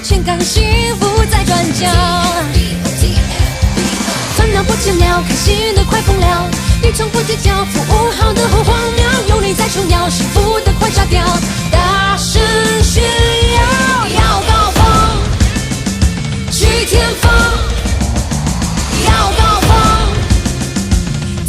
全港幸福在转角。烦恼不见了，开心的快疯了，你从不计较，服务好的很荒谬，有你在重要，幸福的快炸掉，大声炫耀，要高峰，去天峰，要高峰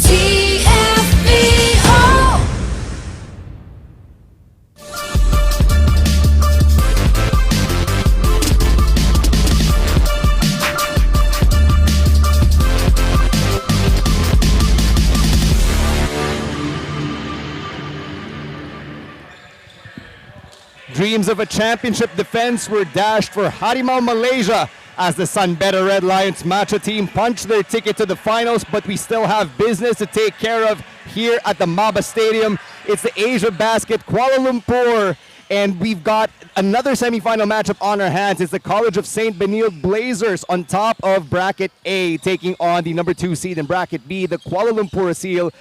，TFBO。Dreams of a championship defense were dashed for Harimau Malaysia as the Sunbeta Red Lions matcha team punched their ticket to the finals, but we still have business to take care of here at the Maba Stadium. It's the AsiaBasket Kuala Lumpur, and we've got another semifinal matchup on our hands. It's the College of St. Benilde Blazers on top of bracket A, taking on the number 2 seed in bracket B, the Kuala Lumpur Aseel.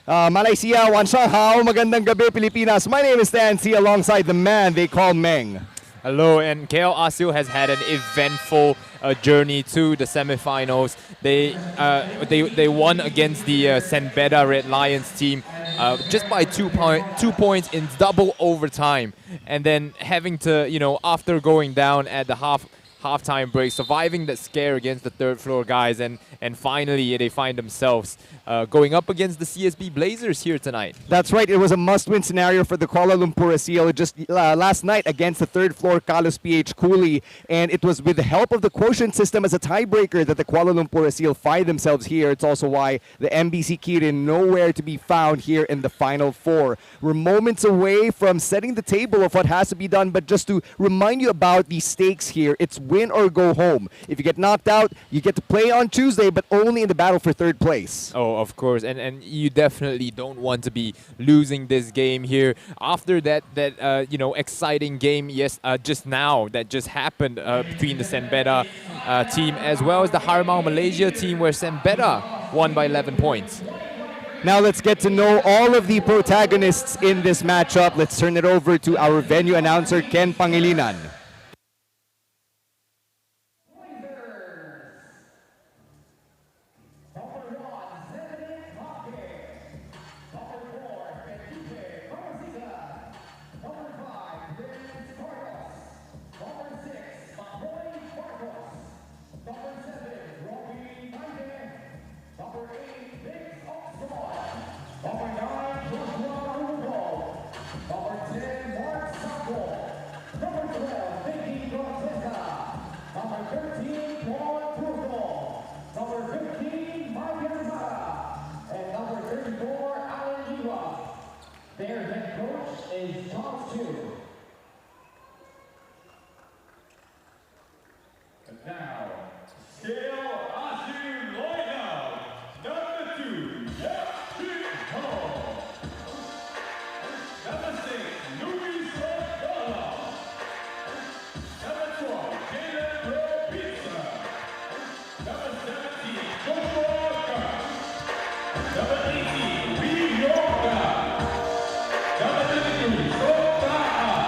Malaysia, Wan Shanghao, magandang gabi Pilipinas. My name is Stan C alongside the man they call Meng. Hello, and KL Aseel has had an eventful journey to the semifinals. They won against the Sunbeta Red Lions team just by 2 points in double overtime, and then having to, after going down at the halftime break, surviving that scare against the third floor guys, and finally they find themselves going up against the CSB Blazers here tonight. That's right. It was a must-win scenario for the Kuala Lumpur Aseel just last night against the third floor Kalos PH Cooley, and it was with the help of the quotient system as a tiebreaker that the Kuala Lumpur Aseel find themselves here. It's also why the MBC Kirin nowhere to be found here in the Final Four. We're moments away from setting the table of what has to be done, but just to remind you about the stakes here, it's win or go home. If you get knocked out, you get to play on Tuesday, but only in the battle for third place. Oh, of course, and you definitely don't want to be losing this game here after that exciting game just now that just happened between the Sunbeta team as well as the Harimau Malaysia team, where Sunbeta won by 11 points. Now let's get to know all of the protagonists in this matchup. Let's turn it over to our venue announcer, Ken Pangilinan. Their head coach is Thomas Chu. And now, Scale Aseel lineup, number 2, Ho. Number 6, Luis Rodala. Number 12, Caleb Pizza. Number 17, Joshua Gunn. Number 18, Lee Yoga. Number 32, Sota'a.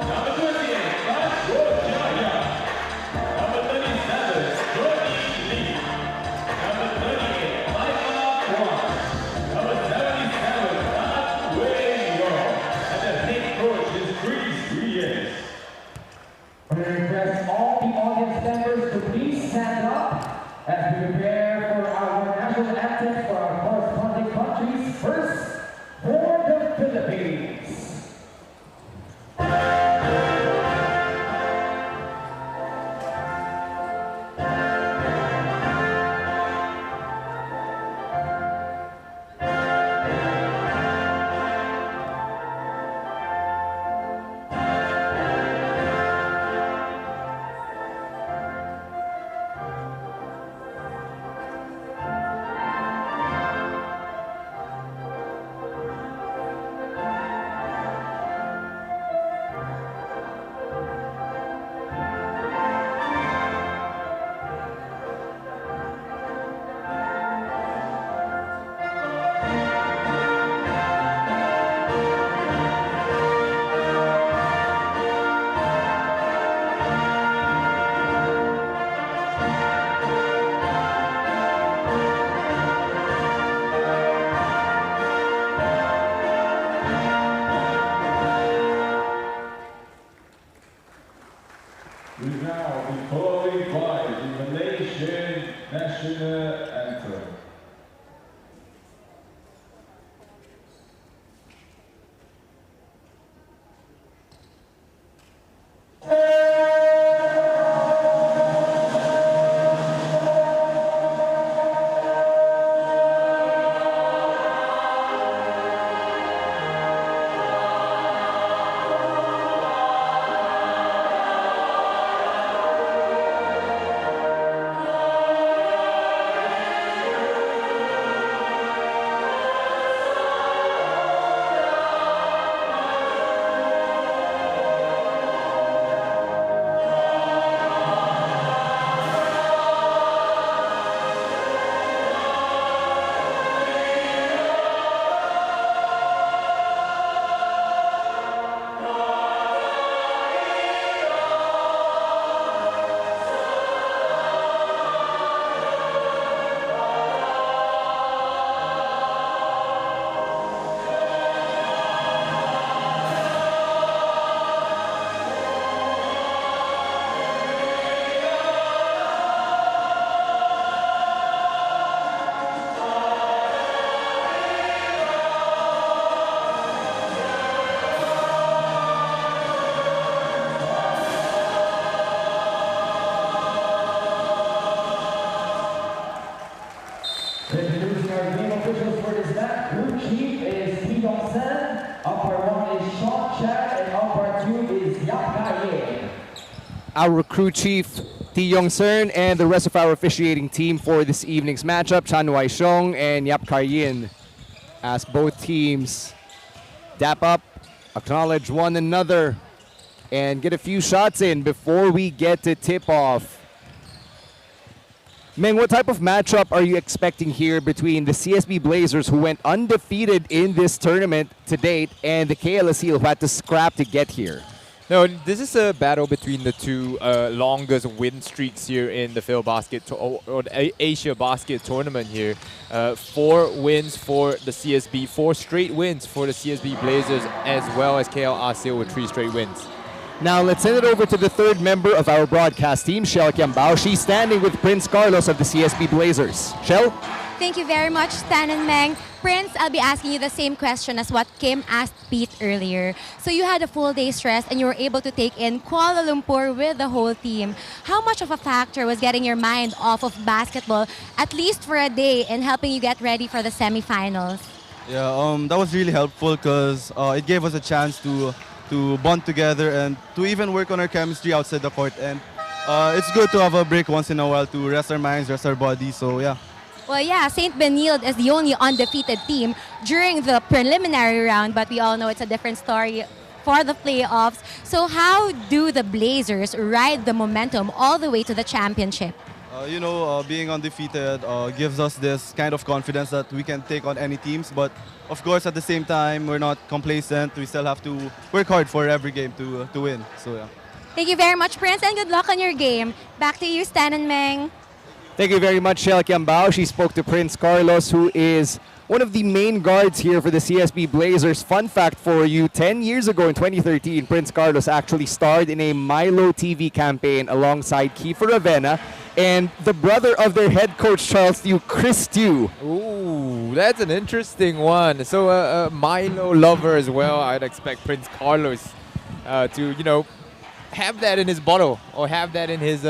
Number 28, Raj Rojaya. Number 37, Jordy Lee. Number 38, Michael Kwan. Number 77, Raj Wei-Yo. And the head coach is Chris Reyes. We request all the audience members to please stand up as we prepare for our national anthem for our corresponding countries. First, for the Philippines. will now be followed by the Malaysian national anthem. Introducing our game officials for this match. Group chief is T. Dong-sen, umpire 1 is Sean Chan, and umpire 2 is Yap Ga-ye. Our crew chief, T. Yong-seun, and the rest of our officiating team for this evening's matchup, Chan Wai-shong and Yap Kar-yin, as both teams dap up, acknowledge one another, and get a few shots in before we get to tip-off. Meng, what type of matchup are you expecting here between the CSB Blazers, who went undefeated in this tournament to date, and the KL Aseel, who had to scrap to get here? No, this is a battle between the two longest win streaks here in the or the AsiaBasket tournament here. 4 wins for the CSB, 4 straight wins for the CSB Blazers, as well as KL Aseel with 3 straight wins. Now let's send it over to the third member of our broadcast team, Shell Kiambao. She's standing with Prince Carlos of the CSB Blazers. Shell? Thank you very much, Stan and Meng. Prince, I'll be asking you the same question as what Kim asked Pete earlier. So you had a full day's rest and you were able to take in Kuala Lumpur with the whole team. How much of a factor was getting your mind off of basketball, at least for a day, in helping you get ready for the semifinals? Yeah, that was really helpful because it gave us a chance to bond together and to even work on our chemistry outside the court. And it's good to have a break once in a while to rest our minds, rest our bodies. So yeah. Well, yeah, St. Benilde is the only undefeated team during the preliminary round, but we all know it's a different story for the playoffs. So how do the Blazers ride the momentum all the way to the championship? Being undefeated gives us this kind of confidence that we can take on any teams. But of course, at the same time, we're not complacent. We still have to work hard for every game to win. So yeah. Thank you very much, Prince, and good luck on your game. Back to you, Stan and Meng. Thank you very much, Shell Kiambao. She spoke to Prince Carlos, who is one of the main guards here for the CSB Blazers. Fun fact for you, 10 years ago in 2013, Prince Carlos actually starred in a Milo TV campaign alongside Kiefer Ravena and the brother of their head coach, Charles Stew, Chris Stew. Ooh, that's an interesting one. So a Milo lover as well. I'd expect Prince Carlos to, have that in his bottle or have that in his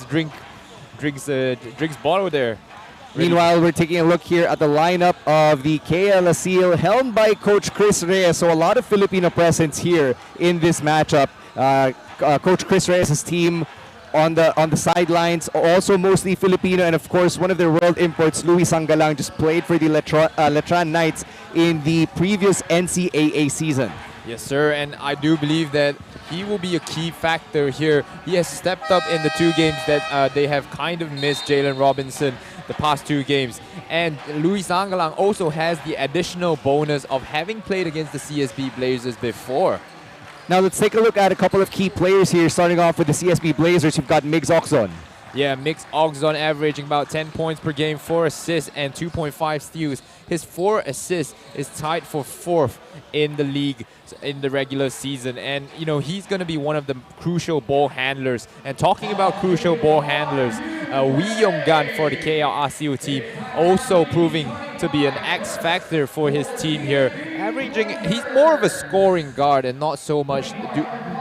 drinks bottle there. Meanwhile, we're taking a look here at the lineup of the KL Aseel, helmed by Coach Chris Reyes. So a lot of Filipino presence here in this matchup. Coach Chris Reyes' team on the sidelines, also mostly Filipino, and of course one of their world imports, Louis Sanggalang, just played for the Letran Knights in the previous NCAA season. Yes, sir, and I do believe that he will be a key factor here. He has stepped up in the 2 games that they have kind of missed Jalen Robinson the past 2 games. And Louis Sanggalang also has the additional bonus of having played against the CSB Blazers before. Now let's take a look at a couple of key players here, starting off with the CSB Blazers. You've got Miguel Oczon. Yeah, Miguel Oczon averaging about 10 points per game, 4 assists and 2.5 steals. His 4 assists is tied for 4th in the league in the regular season. And, you know, he's going to be one of the crucial ball handlers. And talking about crucial ball handlers, Wee Yong-gan for the KL Aseel team also proving to be an X factor for his team here. Averaging, he's more of a scoring guard and not so much,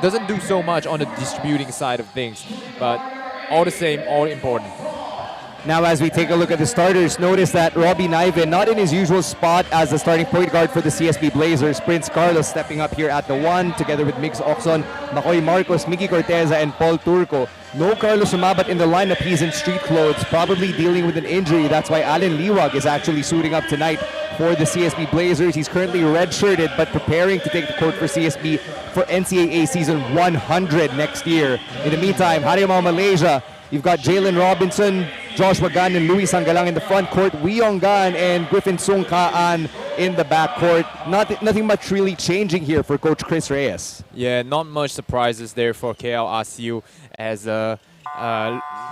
doesn't do so much on the distributing side of things. But all the same, all important. Now, as we take a look at the starters, notice that Robbie Naive, not in his usual spot as the starting point guard for the CSB Blazers. Prince Carlos stepping up here at the 1, together with Miguel Oczon, Makoy Marcos, Mickey Corteza, and Paul Turco. No Carlos Sumabat in the lineup. He's in street clothes, probably dealing with an injury. That's why Allen Liwag is actually suiting up tonight for the CSB Blazers. He's currently redshirted, but preparing to take the court for CSB for NCAA season 100 next year. In the meantime, Harimau Malaysia, you've got Jalen Robinson, Joshua Gan, and Louis Sangalang in the front court. Wee Yong-gan and Griffin Sung Kaan in the back court. Nothing much really changing here for Coach Chris Reyes. Yeah, not much surprises there for KL Aseel as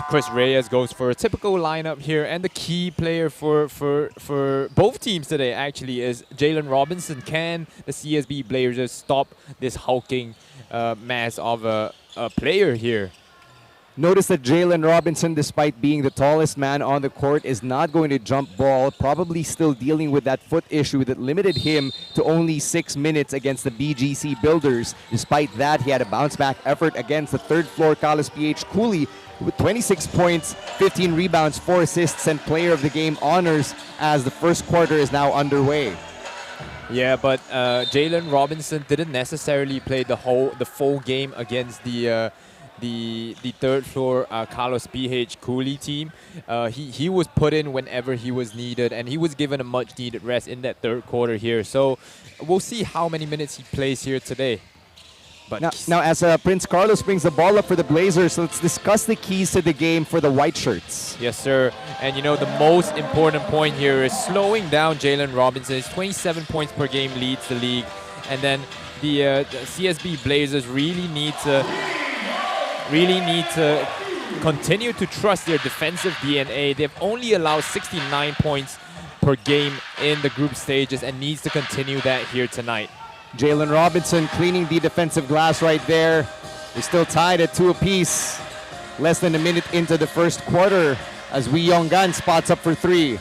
Chris Reyes goes for a typical lineup here. And the key player for both teams today actually is Jalen Robinson. Can the CSB Blazers stop this hulking mass of a player here? Notice that Jalen Robinson, despite being the tallest man on the court, is not going to jump ball, probably still dealing with that foot issue that limited him to only 6 minutes against the BGC Builders. Despite that, he had a bounce-back effort against the third-floor Kalos PH Cooley with 26 points, 15 rebounds, 4 assists, and Player of the Game honors as the first quarter is now underway. Yeah, but Jalen Robinson didn't necessarily play the full game against the third floor Carlos PH Cooley team. He was put in whenever he was needed, and he was given a much needed rest in that third quarter here. So we'll see how many minutes he plays here today. But now as Prince Carlos brings the ball up for the Blazers, let's discuss the keys to the game for the white shirts. Yes, sir. And you know, the most important point here is slowing down Jalen Robinson. His 27 points per game leads the league. And then the CSB Blazers really need to continue to trust their defensive DNA. They've only allowed 69 points per game in the group stages and needs to continue that here tonight. Jalen Robinson cleaning the defensive glass right there. They're still tied at 2 apiece. Less than a minute into the first quarter as Wee Yong-gan spots up for 3.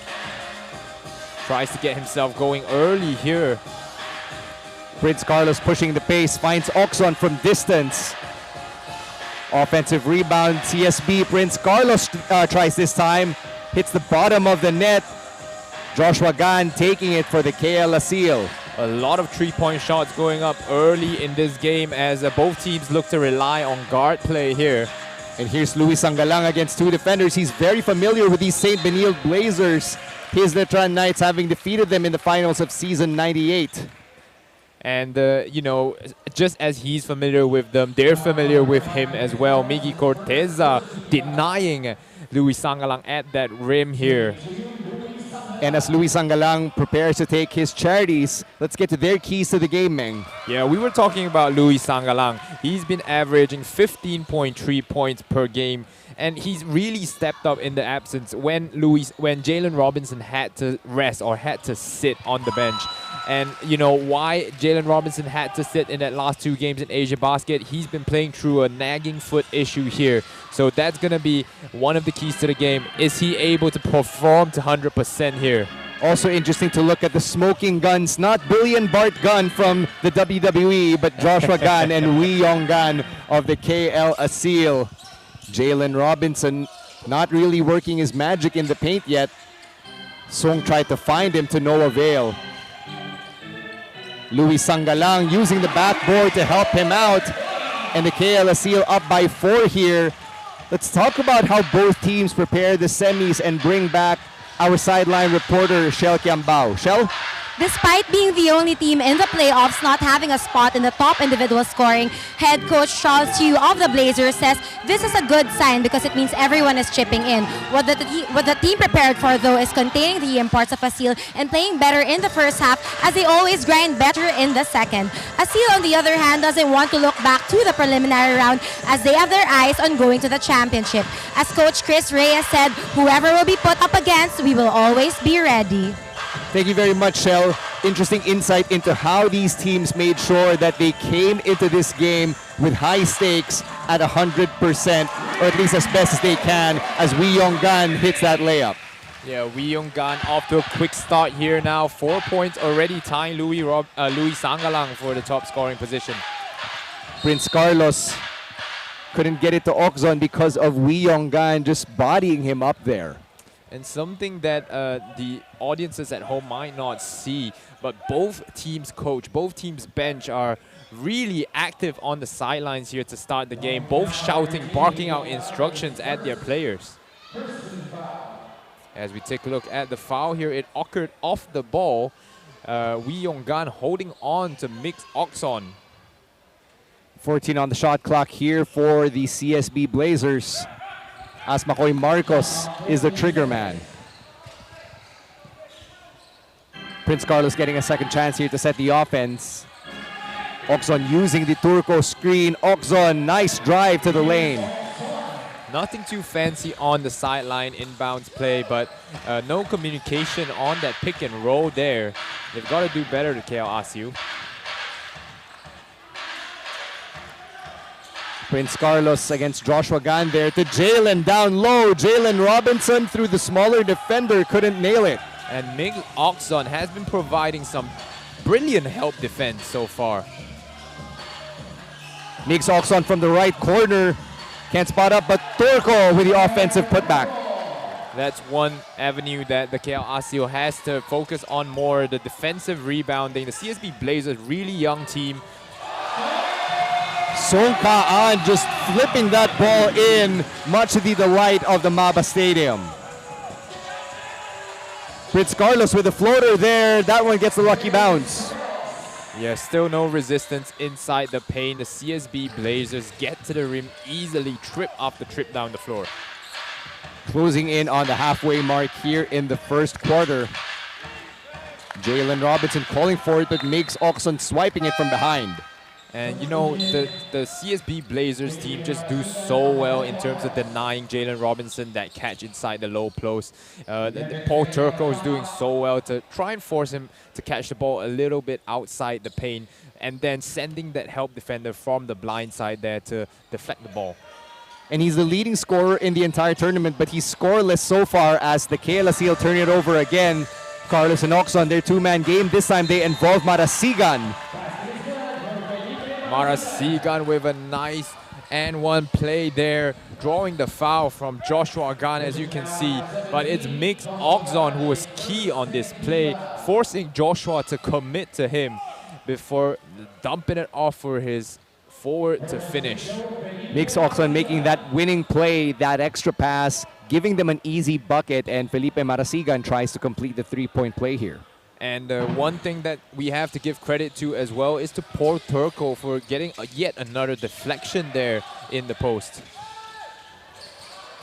Tries to get himself going early here. Prince Carlos pushing the pace, finds Oczon from distance. Offensive rebound, CSB. Prince Carlos tries this time. Hits the bottom of the net. Joshua Gan taking it for the KL Aseel. A lot of three-point shots going up early in this game as both teams look to rely on guard play here. And here's Louis Sangalang against 2 defenders. He's very familiar with these St. Benil Blazers. His Letran Knights having defeated them in the finals of season 98. And, you know, just as he's familiar with them, they're familiar with him as well. Miggy Corteza denying Louis Sangalang at that rim here. And as Louis Sangalang prepares to take his charities, let's get to their keys to the game, Meng. Yeah, we were talking about Louis Sangalang. He's been averaging 15.3 points per game. And he's really stepped up in the absence when Jalen Robinson had to rest or had to sit on the bench. And you know why Jalen Robinson had to sit in that last 2 games in AsiaBasket? He's been playing through a nagging foot issue here. So that's going to be one of the keys to the game. Is he able to perform to 100% here? Also interesting to look at the smoking guns, not Billion Bart Gun from the WWE, but Joshua Gan and Wee Yong-gan of the KL Aseel. Jalen Robinson not really working his magic in the paint yet. Song tried to find him to no avail. Louis Sangalang using the backboard to help him out. And the KL Aseel up by 4 here. Let's talk about how both teams prepare the semis and bring back our sideline reporter, Shell Kiambao. Shell? Despite being the only team in the playoffs not having a spot in the top individual scoring, head coach Charles Yu of the Blazers says this is a good sign because it means everyone is chipping in. What the team prepared for, though, is containing the imports of Aseel and playing better in the first half as they always grind better in the second. Aseel, on the other hand, doesn't want to look back to the preliminary round as they have their eyes on going to the championship. As Coach Chris Reyes said, whoever will be put up against, we will always be ready. Thank you very much, Shell. Interesting insight into how these teams made sure that they came into this game with high stakes at 100%, or at least as best as they can, as Wee Yong Gan hits that layup. Yeah, Wee Yong Gan off to a quick start here now. 4 points already, tying Louis Sangalang for the top scoring position. Prince Carlos couldn't get it to Oczon because of Wee Yong Gan just bodying him up there. And something that the audiences at home might not see, but both teams' coach, both teams' bench are really active on the sidelines here to start the game, both shouting, barking out instructions at their players. As we take a look at the foul here, it occurred off the ball. Wee Yong Gan holding on to Miguel Oczon. 14 on the shot clock here for the CSB Blazers. As Makoy Marcos is the trigger man. Prince Carlos getting a second chance here to set the offense. Oczon using the Turco screen. Oczon, nice drive to the lane. Nothing too fancy on the sideline inbounds play, but no communication on that pick and roll there. They've got to do better to KL ASIU. Prince Carlos against Joshua Gan there to Jalen down low. Jalen Robinson through the smaller defender, couldn't nail it. And Miguel Oczon has been providing some brilliant help defense so far. Miguel Oczon from the right corner. Can't spot up, but Turco with the offensive putback. That's one avenue that the KL ASIO has to focus on more, the defensive rebounding. The CSB Blazers, really young team. Song Ka-an just flipping that ball in, much to the delight of the Maba Stadium. Prince Carlos with a floater there. That one gets a lucky bounce. Yeah, still no resistance inside the paint. The CSB Blazers get to the rim easily, trip after trip down the floor. Closing in on the halfway mark here in the first quarter. Jalen Robinson calling for it, but makes Oczon swiping it from behind. And you know, the CSB Blazers team just do so well in terms of denying Jalen Robinson that catch inside the low post. Paul Turco is doing so well to try and force him to catch the ball a little bit outside the paint, and then sending that help defender from the blind side there to deflect the ball. And he's the leading scorer in the entire tournament, but he's scoreless so far as the KL Aseel turn it over again. Carlos and Oczon, their two-man game. This time they involve Marasigan. Marasigan with a nice and one play there, drawing the foul from Joshua Gan, as you can see. But it's Miguel Oczon who was key on this play, forcing Joshua to commit to him before dumping it off for his forward to finish. Miguel Oczon making that winning play, that extra pass, giving them an easy bucket, and Felipe Marasigan tries to complete the three-point play here. And one thing that we have to give credit to as well is to Paul Turco for getting yet another deflection there in the post.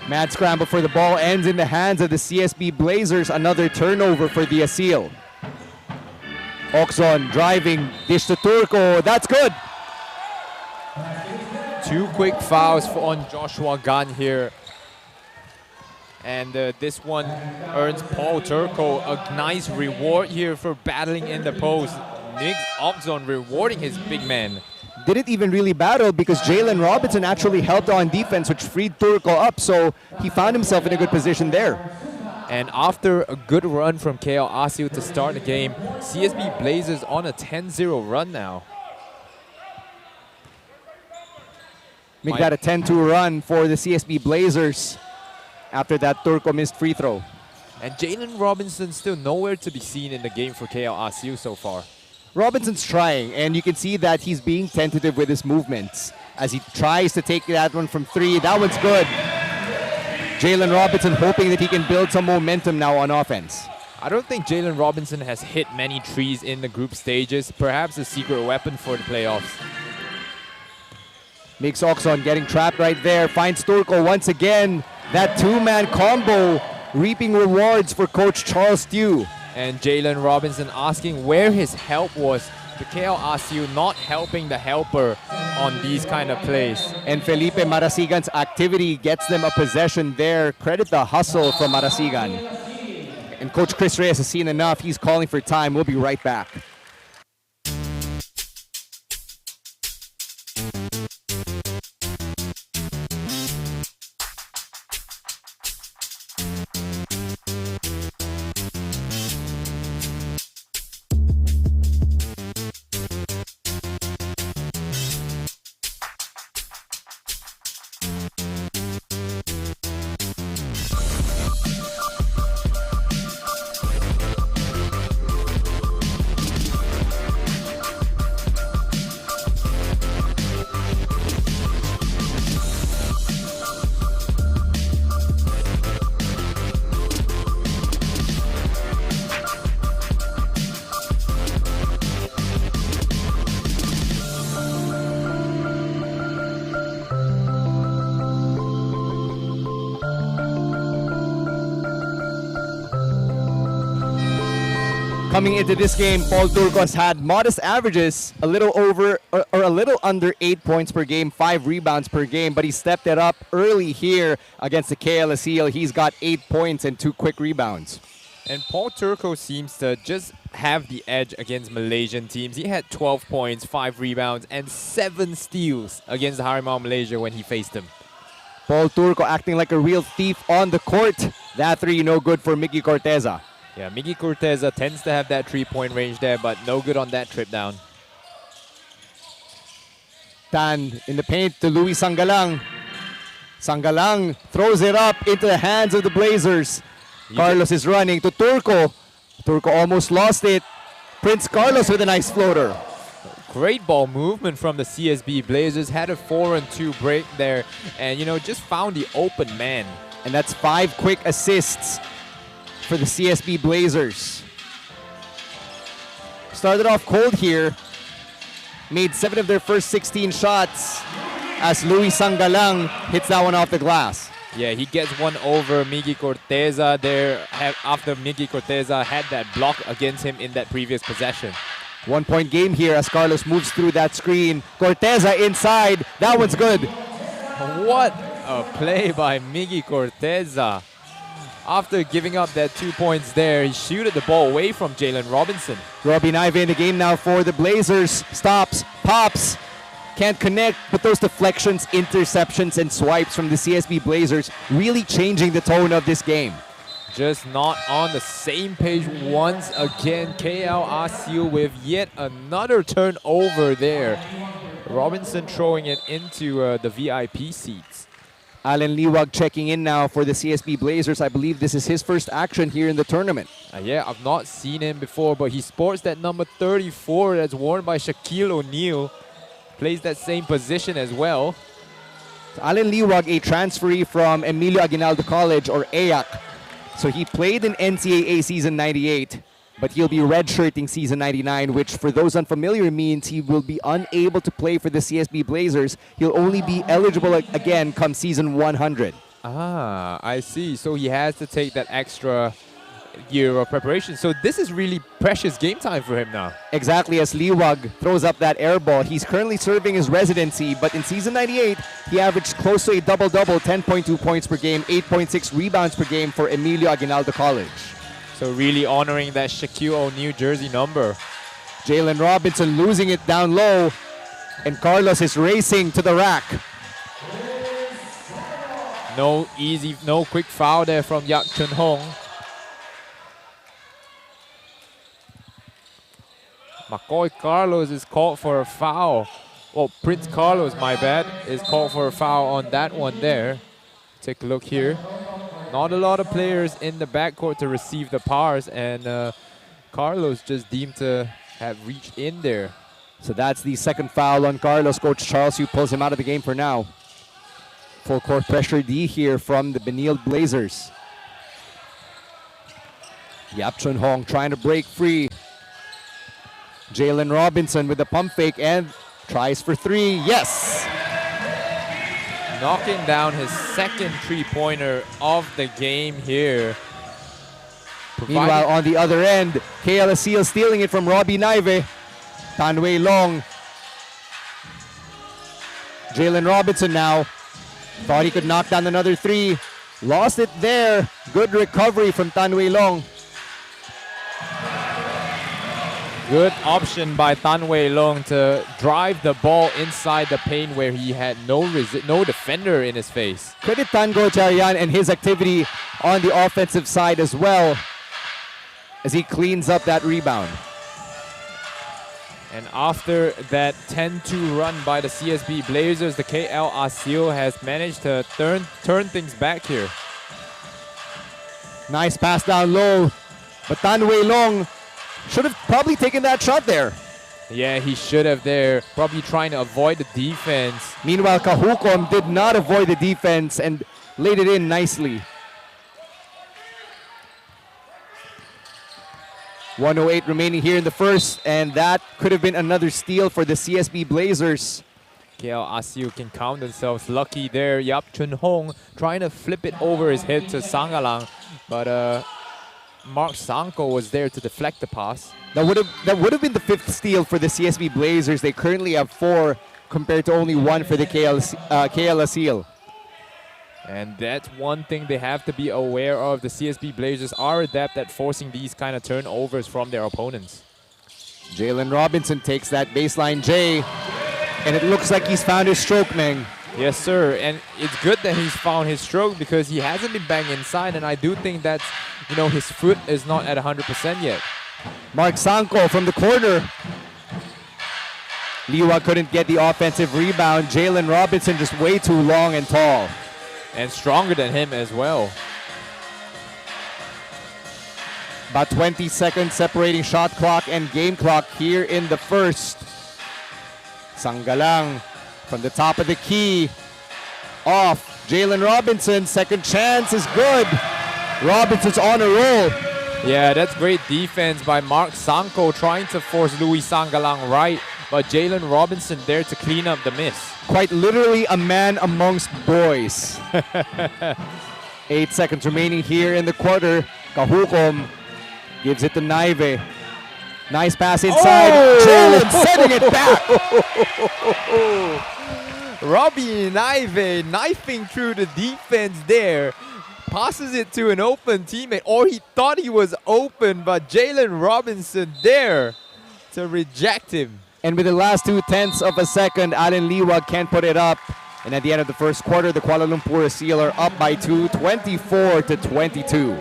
Mad scramble for the ball ends in the hands of the CSB Blazers. Another turnover for the Aseel. Oczon driving, dish to Turco. That's good. 2 quick fouls on Joshua Gan here. And this one earns Paul Turco a nice reward here for battling in the post. Miguel Oczon rewarding his big man. Didn't even really battle because Jalen Robinson actually helped on defense, which freed Turco up, so he found himself in a good position there. And after a good run from KL ASIO to start the game, CSB Blazers on a 10-0 run now. Make that a 10-2 run for the CSB Blazers after that Turco missed free throw. And Jalen Robinson still nowhere to be seen in the game for KL ASIO so far. Robinson's trying, and you can see that he's being tentative with his movements as he tries to take that one from three. That one's good. Jalen Robinson hoping that he can build some momentum now on offense. I don't think Jalen Robinson has hit many trees in the group stages. Perhaps a secret weapon for the playoffs. Miguel Oczon getting trapped right there. Finds Turco once again. That two-man combo reaping rewards for Coach Charles Tew. And Jalen Robinson asking where his help was. Miguel Aseel not helping the helper on these kind of plays. And Felipe Marasigan's activity gets them a possession there. Credit the hustle from Marasigan. And Coach Chris Reyes has seen enough. He's calling for time. We'll be right back. Coming into this game, Paul Turcos had modest averages, a little over or a little under 8 points per game, 5 rebounds per game, but he stepped it up early here against the KL Aseel. He's got 8 points and 2 quick rebounds. And Paul Turco seems to just have the edge against Malaysian teams. He had 12 points, 5 rebounds, and 7 steals against the Harimau Malaysia when he faced him. Paul Turco acting like a real thief on the court. That three no good for Miggy Corteza. Yeah, Miggy Corteza tends to have that 3-point range there, but no good on that trip down. Tan in the paint to Louis Sangalang. Sangalang throws it up into the hands of the Blazers. Carlos is running to Turco. Turco almost lost it. Prince Carlos with a nice floater. Great ball movement from the CSB Blazers. Had a 4-2 break there and, you know, just found the open man. And that's 5 quick assists for the CSB Blazers. Started off cold here. Made 7 of their first 16 shots as Louis Sangalang hits that one off the glass. Yeah, he gets one over Miggy Corteza there after Miggy Corteza had that block against him in that previous possession. 1 point game here as Carlos moves through that screen. Corteza inside. That one's good. What a play by Miggy Corteza. After giving up that 2 points there, he shooted the ball away from Jalen Robinson. Robin Ive in the game now for the Blazers. Stops, pops, can't connect, but those deflections, interceptions, and swipes from the CSB Blazers really changing the tone of this game. Just not on the same page once again. KL Aseel with yet another turnover there. Robinson throwing it into the VIP seats. Alan Liwag checking in now for the CSB Blazers. I believe this is his first action here in the tournament. Yeah, I've not seen him before, but he sports that number 34 that's worn by Shaquille O'Neal. Plays that same position as well. Alan Liwag, a transferee from Emilio Aguinaldo College, or AAC. So he played in NCAA season 98, but he'll be redshirting season 99, which for those unfamiliar means he will be unable to play for the CSB Blazers. He'll only be eligible again come season 100. Ah, I see. So he has to take that extra year of preparation. So this is really precious game time for him now. Exactly, as Liwag throws up that air ball. He's currently serving his residency, but in season 98, he averaged close to a double-double, 10.2 points per game, 8.6 rebounds per game for Emilio Aguinaldo College. So really honoring that Shaquille O'Neal jersey number. Jalen Robinson losing it down low, and Carlos is racing to the rack. No quick foul there from Yak Chun Hong. McCoy Carlos is called for a foul. Oh, Prince Carlos, my bad, is called for a foul on that one there. Take a look here. Not a lot of players in the backcourt to receive the powers, and Carlos just deemed to have reached in there. So that's the second foul on Carlos. Coach Charles Yu pulls him out of the game for now. Full court pressure D here from the Benil Blazers. Yap Chun Hong trying to break free. Jalen Robinson with the pump fake and tries for three. Yes! Knocking down his second three-pointer of the game here. Meanwhile, on the other end, KL Aseel stealing it from Robbie Naive. Tan Wei Long. Jalen Robinson now. Thought he could knock down another three. Lost it there. Good recovery from Tan Wei Long. Good option by Tan Wei Long to drive the ball inside the paint where he had no defender in his face. Credit Tan Gocharian and his activity on the offensive side as well, as he cleans up that rebound. And after that 10-2 run by the CSB Blazers, the KL Aseel has managed to turn things back here. Nice pass down low, but Tan Wei Long should have probably taken that shot there. Yeah, he should have there, probably trying to avoid the defense. Meanwhile, Kahukom did not avoid the defense and laid it in nicely. 1:08 remaining here in the first, and that could have been another steal for the CSB Blazers. KL Aseel can count themselves lucky there. Yap Chun Hong trying to flip it over his head to Sangalang, but Mark Sanko was there to deflect the pass. That would have been the fifth steal for the CSB Blazers. They currently have 4 compared to only 1 for the KL Aseel. And that's one thing they have to be aware of. The CSB Blazers are adept at forcing these kind of turnovers from their opponents. Jalen Robinson takes that baseline J, and it looks like he's found his stroke, Meng. Yes, sir. And it's good that he's found his stroke because he hasn't been banging inside, and I do think that's, his foot is not at 100% yet. Mark Sanko from the corner. Liwa couldn't get the offensive rebound. Jalen Robinson just way too long and tall. And stronger than him as well. About 20 seconds separating shot clock and game clock here in the first. Sangalang from the top of the key. Off. Jalen Robinson, second chance is good. Robinson's on a roll. Yeah, that's great defense by Mark Sanko trying to force Louis Sangalang right, but Jalen Robinson there to clean up the miss. Quite literally a man amongst boys. 8 seconds remaining here in the quarter. Kahukom gives it to Naive. Nice pass inside. Jalen setting it back. Robbie Naive knifing through the defense there. Passes it to an open teammate, or he thought he was open, but Jalen Robinson there to reject him. And with the last 0.2 of a second, Allen Liwa can't put it up. And at the end of the first quarter, the Kuala Lumpur Aseel are up by 2, 24-22.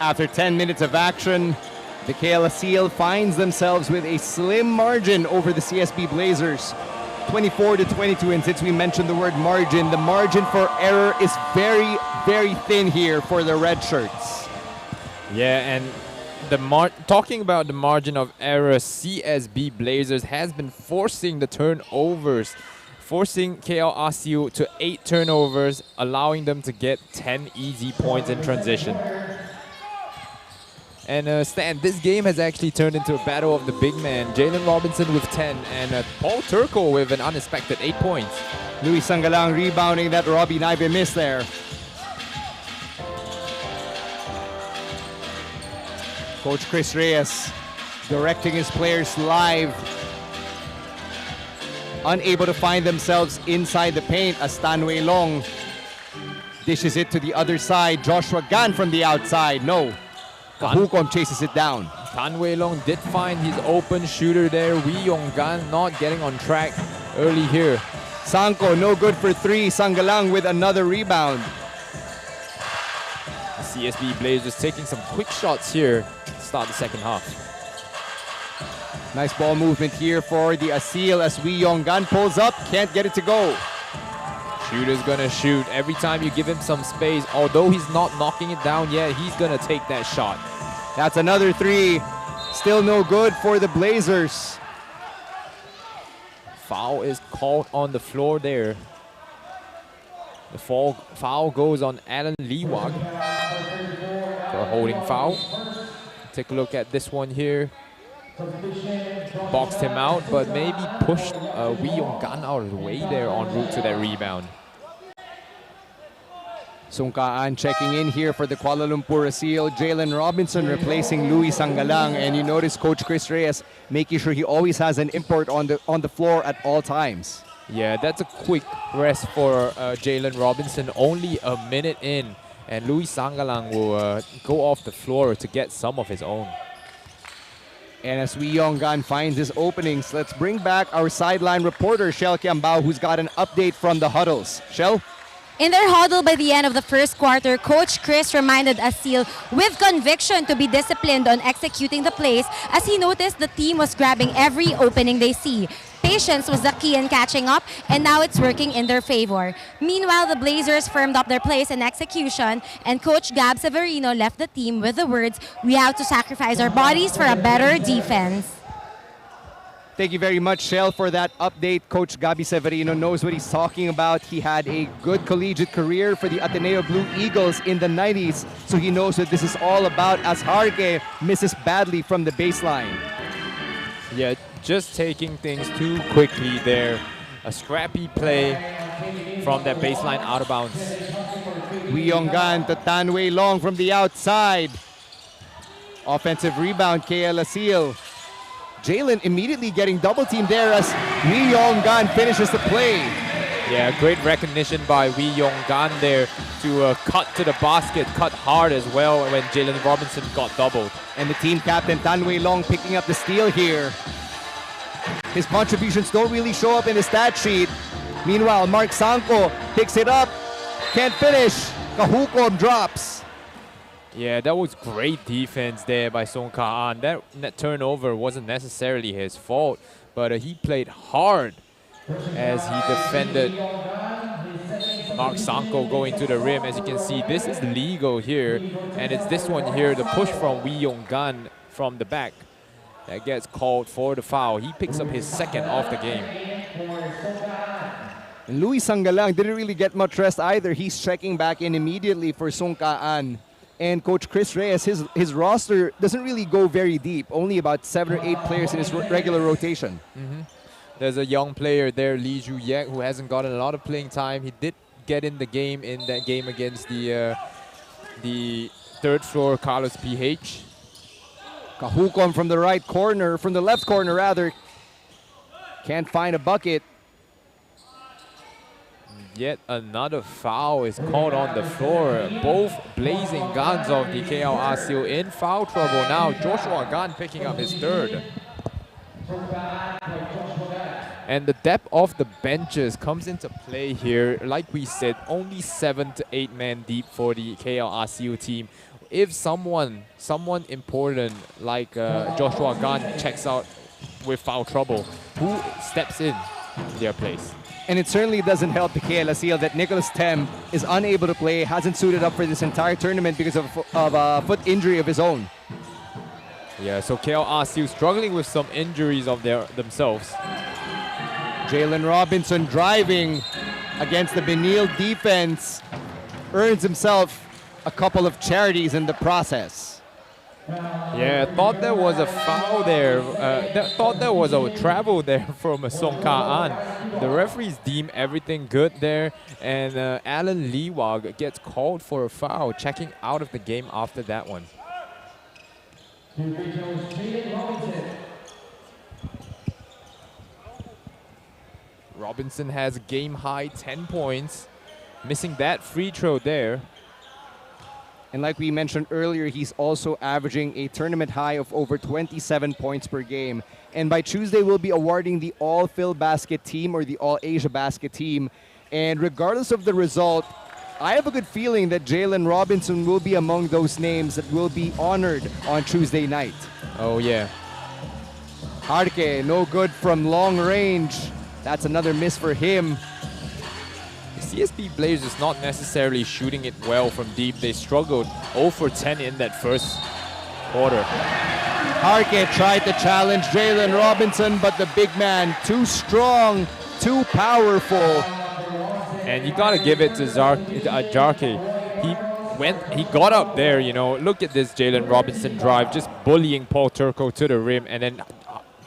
After 10 minutes of action, the KL Aseel finds themselves with a slim margin over the CSB Blazers, 24-22. And since we mentioned the word margin, the margin for error is very, very thin here for the red shirts. Yeah, and talking about the margin of error, CSB Blazers has been forcing the turnovers, forcing KL Aseel to 8 turnovers, allowing them to get 10 easy points in transition. And Stan, this game has actually turned into a battle of the big man. Jalen Robinson with 10 and Paul Turco with an unexpected 8 points. Luis Sangalang rebounding that Robbie Naive missed there. Coach Chris Reyes directing his players live. Unable to find themselves inside the paint as Tan Wei Long dishes it to the other side. Joshua Gan from the outside. No. Kahukom chases it down. Tan Wei Long did find his open shooter there. Wee Yong Gan not getting on track early here. Sanko no good for 3. Sangalang with another rebound. CSB Blazers taking some quick shots here to start the second half. Nice ball movement here for the Aseel as Wee Yong Gan pulls up. Can't get it to go. Shooter's gonna shoot. Every time you give him some space, although he's not knocking it down yet, he's gonna take that shot. That's another 3. Still no good for the Blazers. Foul is called on the floor there. The foul goes on Alan Liwag for a holding foul. Take a look at this one here. Boxed him out, but maybe pushed Wee Yong Gan out of the way there en route to that rebound. Sungkaan checking in here for the Kuala Lumpur Aseel. Jalen Robinson replacing Luis Sangalang, and you notice Coach Chris Reyes making sure he always has an import on the floor at all times. Yeah, that's a quick rest for Jalen Robinson. Only a minute in, and Luis Sangalang will go off the floor to get some of his own. And as Wee Yong Gan finds his openings, let's bring back our sideline reporter, Shell Kiambao, who's got an update from the huddles. Shell? In their huddle by the end of the first quarter, Coach Chris reminded Aseel with conviction to be disciplined on executing the plays as he noticed the team was grabbing every opening they see. Patience was the key in catching up, and now it's working in their favor. Meanwhile, the Blazers firmed up their plays and execution, and Coach Gab Severino left the team with the words, "We have to sacrifice our bodies for a better defense." Thank you very much, Shell, for that update. Coach Gabi Severino knows what he's talking about. He had a good collegiate career for the Ateneo Blue Eagles in the 90s, so he knows what this is all about as Harke misses badly from the baseline. Yeah, just taking things too quickly there. A scrappy play from that baseline out of bounds. Wee Yong Gan to Tan Wei Long from the outside. Offensive rebound, KL Aseel. Jalen immediately getting double teamed there as Wee Yong Gan finishes the play. Yeah, great recognition by Wee Yong Gan there to cut to the basket, cut hard as well when Jalen Robinson got doubled. And the team captain Tan Wei Long picking up the steal here. His contributions don't really show up in the stat sheet. Meanwhile, Mark Sanko picks it up, can't finish. Kahukom drops. Yeah, that was great defense there by Song Ka-an. That turnover wasn't necessarily his fault, but he played hard as he defended Mark Sanko going to the rim. As you can see, this is legal here, and it's this one here, the push from Wee Yong Gan from the back that gets called for the foul. He picks up his second off the game. And Luis Sangalang didn't really get much rest either. He's checking back in immediately for Song Ka-an. And Coach Chris Reyes, his roster doesn't really go very deep. Only about 7 or 8 players in his regular rotation. There's a young player there, Lee Ju Yek, who hasn't gotten a lot of playing time. He did get in the game in that game against the third floor Carlos PH. Kahukom from the right corner, from the left corner rather. Can't find a bucket. Yet another foul is called on the floor. Both blazing guns of the KL Aseel in foul trouble now. Joshua Gan picking up his third. And the depth of the benches comes into play here. Like we said, only 7 to 8 men deep for the KL Aseel team. if someone important like Joshua Gan checks out with foul trouble, who steps in their place? And it certainly doesn't help the KL Aseel that Nicholas Tem is unable to play, hasn't suited up for this entire tournament because of a foot injury of his own. Yeah, so KL Aseel struggling with some injuries of themselves. Jalen Robinson driving against the Benil defense, earns himself a couple of charities in the process. Yeah, thought there was a foul there. Thought there was a travel there from Song Ka-an. The referees deem everything good there, and Alan Liwag gets called for a foul, checking out of the game after that one. Robinson has game high 10 points, missing that free throw there. And like we mentioned earlier, he's also averaging a tournament high of over 27 points per game. And by Tuesday, we'll be awarding the All-Phil Basket team or the All-Asia Basket team. And regardless of the result, I have a good feeling that Jalen Robinson will be among those names that will be honored on Tuesday night. Oh, yeah. Harke, no good from long range. That's another miss for him. CSB Blazers not necessarily shooting it well from deep. They struggled 0 for 10 in that first quarter. Harke tried to challenge Jalen Robinson, but the big man, too strong, too powerful. And you gotta give it to Jarke. He got up there, you know. Look at this Jalen Robinson drive, just bullying Paul Turco to the rim. And then,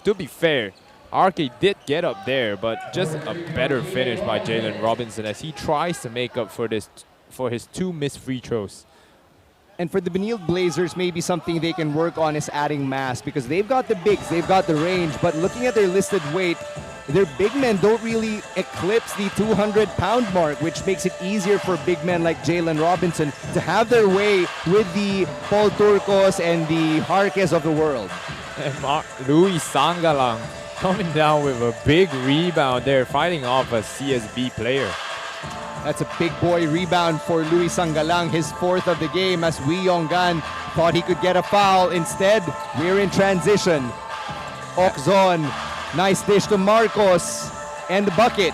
to be fair, Arke did get up there, but just a better finish by Jalen Robinson as he tries to make up for his 2 missed free throws. And for the Benil Blazers, maybe something they can work on is adding mass because they've got the bigs, they've got the range, but looking at their listed weight, their big men don't really eclipse the 200-pound mark, which makes it easier for big men like Jalen Robinson to have their way with the Paul Turcos and the Harkes of the world. And Louis Sangalang coming down with a big rebound there, fighting off a CSB player. That's a big boy rebound for Louis Sangalang, his 4th of the game, as Wee Yong-gan thought he could get a foul. Instead, we're in transition. Oczon, nice dish to Marcos, and the bucket.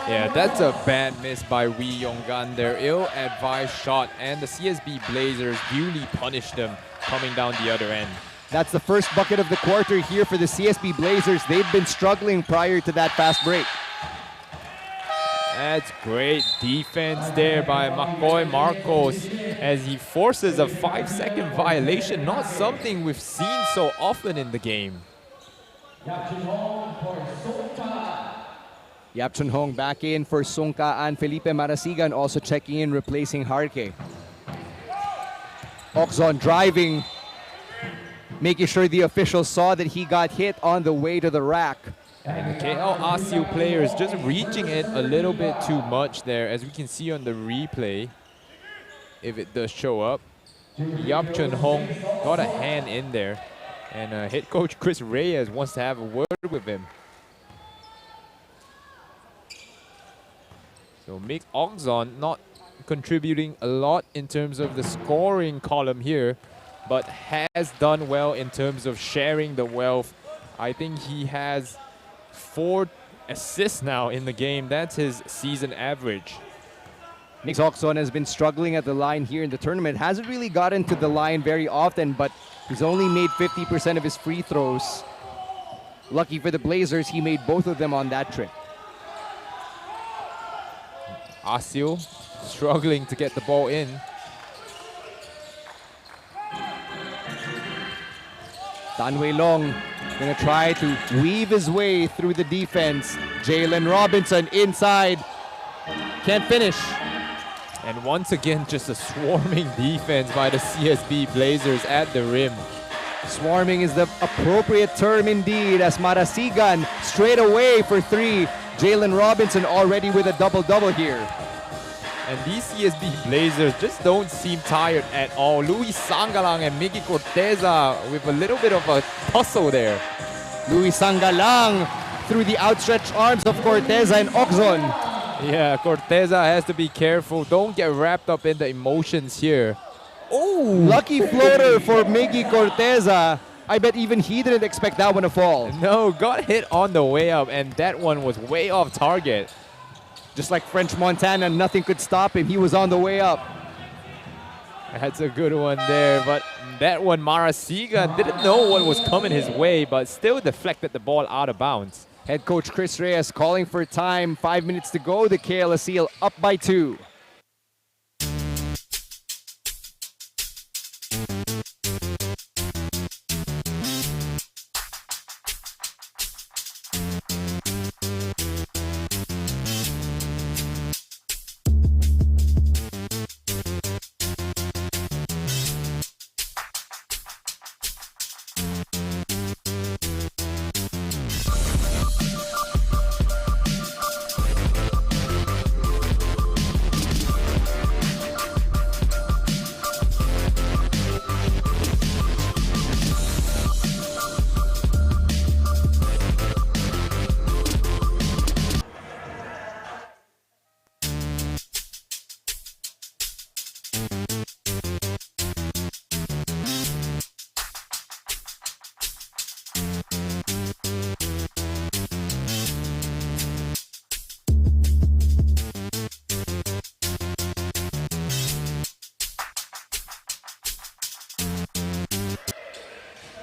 Yeah, that's a bad miss by Wee Yong-gan. Their ill-advised shot, and the CSB Blazers duly punished them coming down the other end. That's the first bucket of the quarter here for the CSB Blazers. They've been struggling prior to that fast break. That's great defense there by McCoy Marcos as he forces a 5-second violation, not something we've seen so often in the game. Yap Chun Hong back in for Sungka and Felipe Marasigan also checking in, replacing Harke. Oczon driving, making sure the officials saw that he got hit on the way to the rack. And the KL Aseel players just reaching it a little bit too much there, as we can see on the replay, if it does show up. Yap Chun Hong got a hand in there, and head coach Chris Reyes wants to have a word with him. So Miguel Oczon not contributing a lot in terms of the scoring column here, but has done well in terms of sharing the wealth. I think he has 4 assists now in the game. That's his season average. Miguel Oczon has been struggling at the line here in the tournament. Hasn't really gotten to the line very often, but he's only made 50% of his free throws. Lucky for the Blazers, he made both of them on that trip. Aseel struggling to get the ball in. Tan Wei Long gonna try to weave his way through the defense. Jalen Robinson inside, can't finish. And once again, just a swarming defense by the CSB Blazers at the rim. Swarming is the appropriate term indeed, as Marasigan straight away for 3. Jalen Robinson already with a double-double here. And these CSB Blazers just don't seem tired at all. Louis Sangalang and Miggy Corteza with a little bit of a tussle there. Louis Sangalang through the outstretched arms of Corteza and Oczon. Yeah, Corteza has to be careful. Don't get wrapped up in the emotions here. Oh! Lucky floater for Miggy Corteza. I bet even he didn't expect that one to fall. No, got hit on the way up, and that one was way off target. Just like French Montana, nothing could stop him. He was on the way up. That's a good one there, but that one, Marasiga didn't know what was coming his way, but still deflected the ball out of bounds. Head coach Chris Reyes calling for time. 5 minutes to go. The KL Aseel up by 2.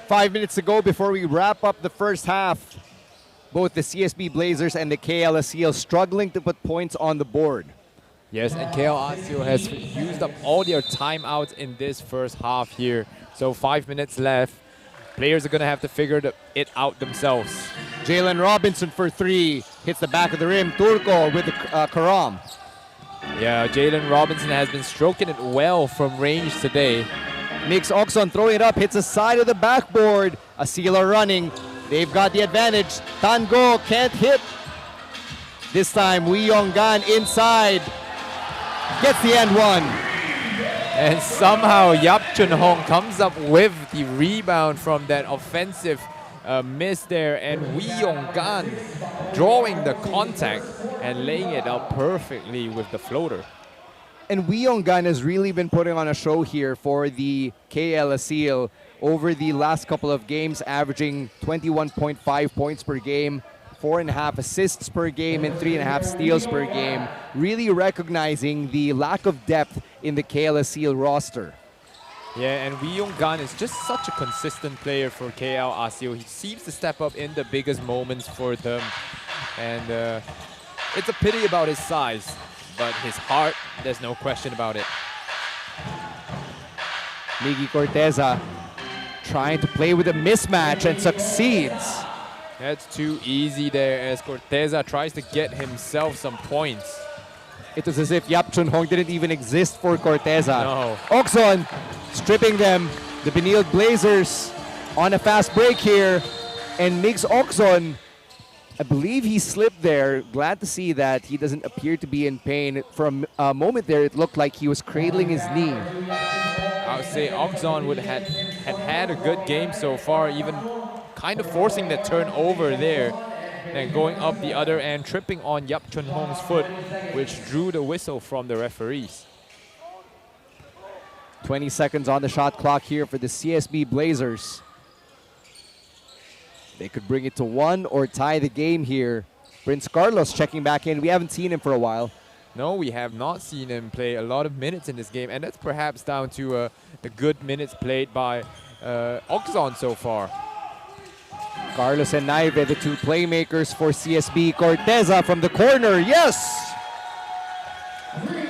Five minutes to go before we wrap up the first half. Both the CSB Blazers and the KL Aseel struggling to put points on the board. Yes, and KL Aseo has used up all their timeouts in this first half here. So 5 minutes left. Players are going to have to figure it out themselves. Jalen Robinson for 3. Hits the back of the rim. Turco with the Karam. Yeah, Jalen Robinson has been stroking it well from range today. Miguel Oczon throwing it up. Hits the side of the backboard. Aseel are running. They've got the advantage. Tango can't hit. This time, Wee Yong Gan inside. Gets the end one. And somehow Yap Chun Hong comes up with the rebound from that offensive miss there. And Wee Yong Gan drawing the contact and laying it up perfectly with the floater. And Wee Yong Gan has really been putting on a show here for the KL Aseel over the last couple of games, averaging 21.5 points per game, 4.5 assists per game, and 3.5 steals per game. Really recognizing the lack of depth in the KL Aseel roster. Yeah, and Wee Yong Gan is just such a consistent player for KL Aseo. He seems to step up in the biggest moments for them. And it's a pity about his size, but his heart, there's no question about it. Miggy Corteza trying to play with a mismatch and succeeds. That's too easy there as Corteza tries to get himself some points. It was as if Yap Chun Hong didn't even exist for Corteza. No. Oczon stripping them. The Benil Blazers on a fast break here. And Miguel Oczon, I believe he slipped there. Glad to see that he doesn't appear to be in pain. For a moment there, it looked like he was cradling his knee. I would say Oczon would had a good game so far, even kind of forcing the turnover there. Then going up the other end, tripping on Yap Chun Hong's foot, which drew the whistle from the referees. 20 seconds on the shot clock here for the CSB Blazers. They could bring it to 1 or tie the game here. Prince Carlos checking back in. We haven't seen him for a while. No, we have not seen him play a lot of minutes in this game, and that's perhaps down to the good minutes played by Oczon so far. Carlos and Naive, the two playmakers for CSB. Corteza from the corner, yes!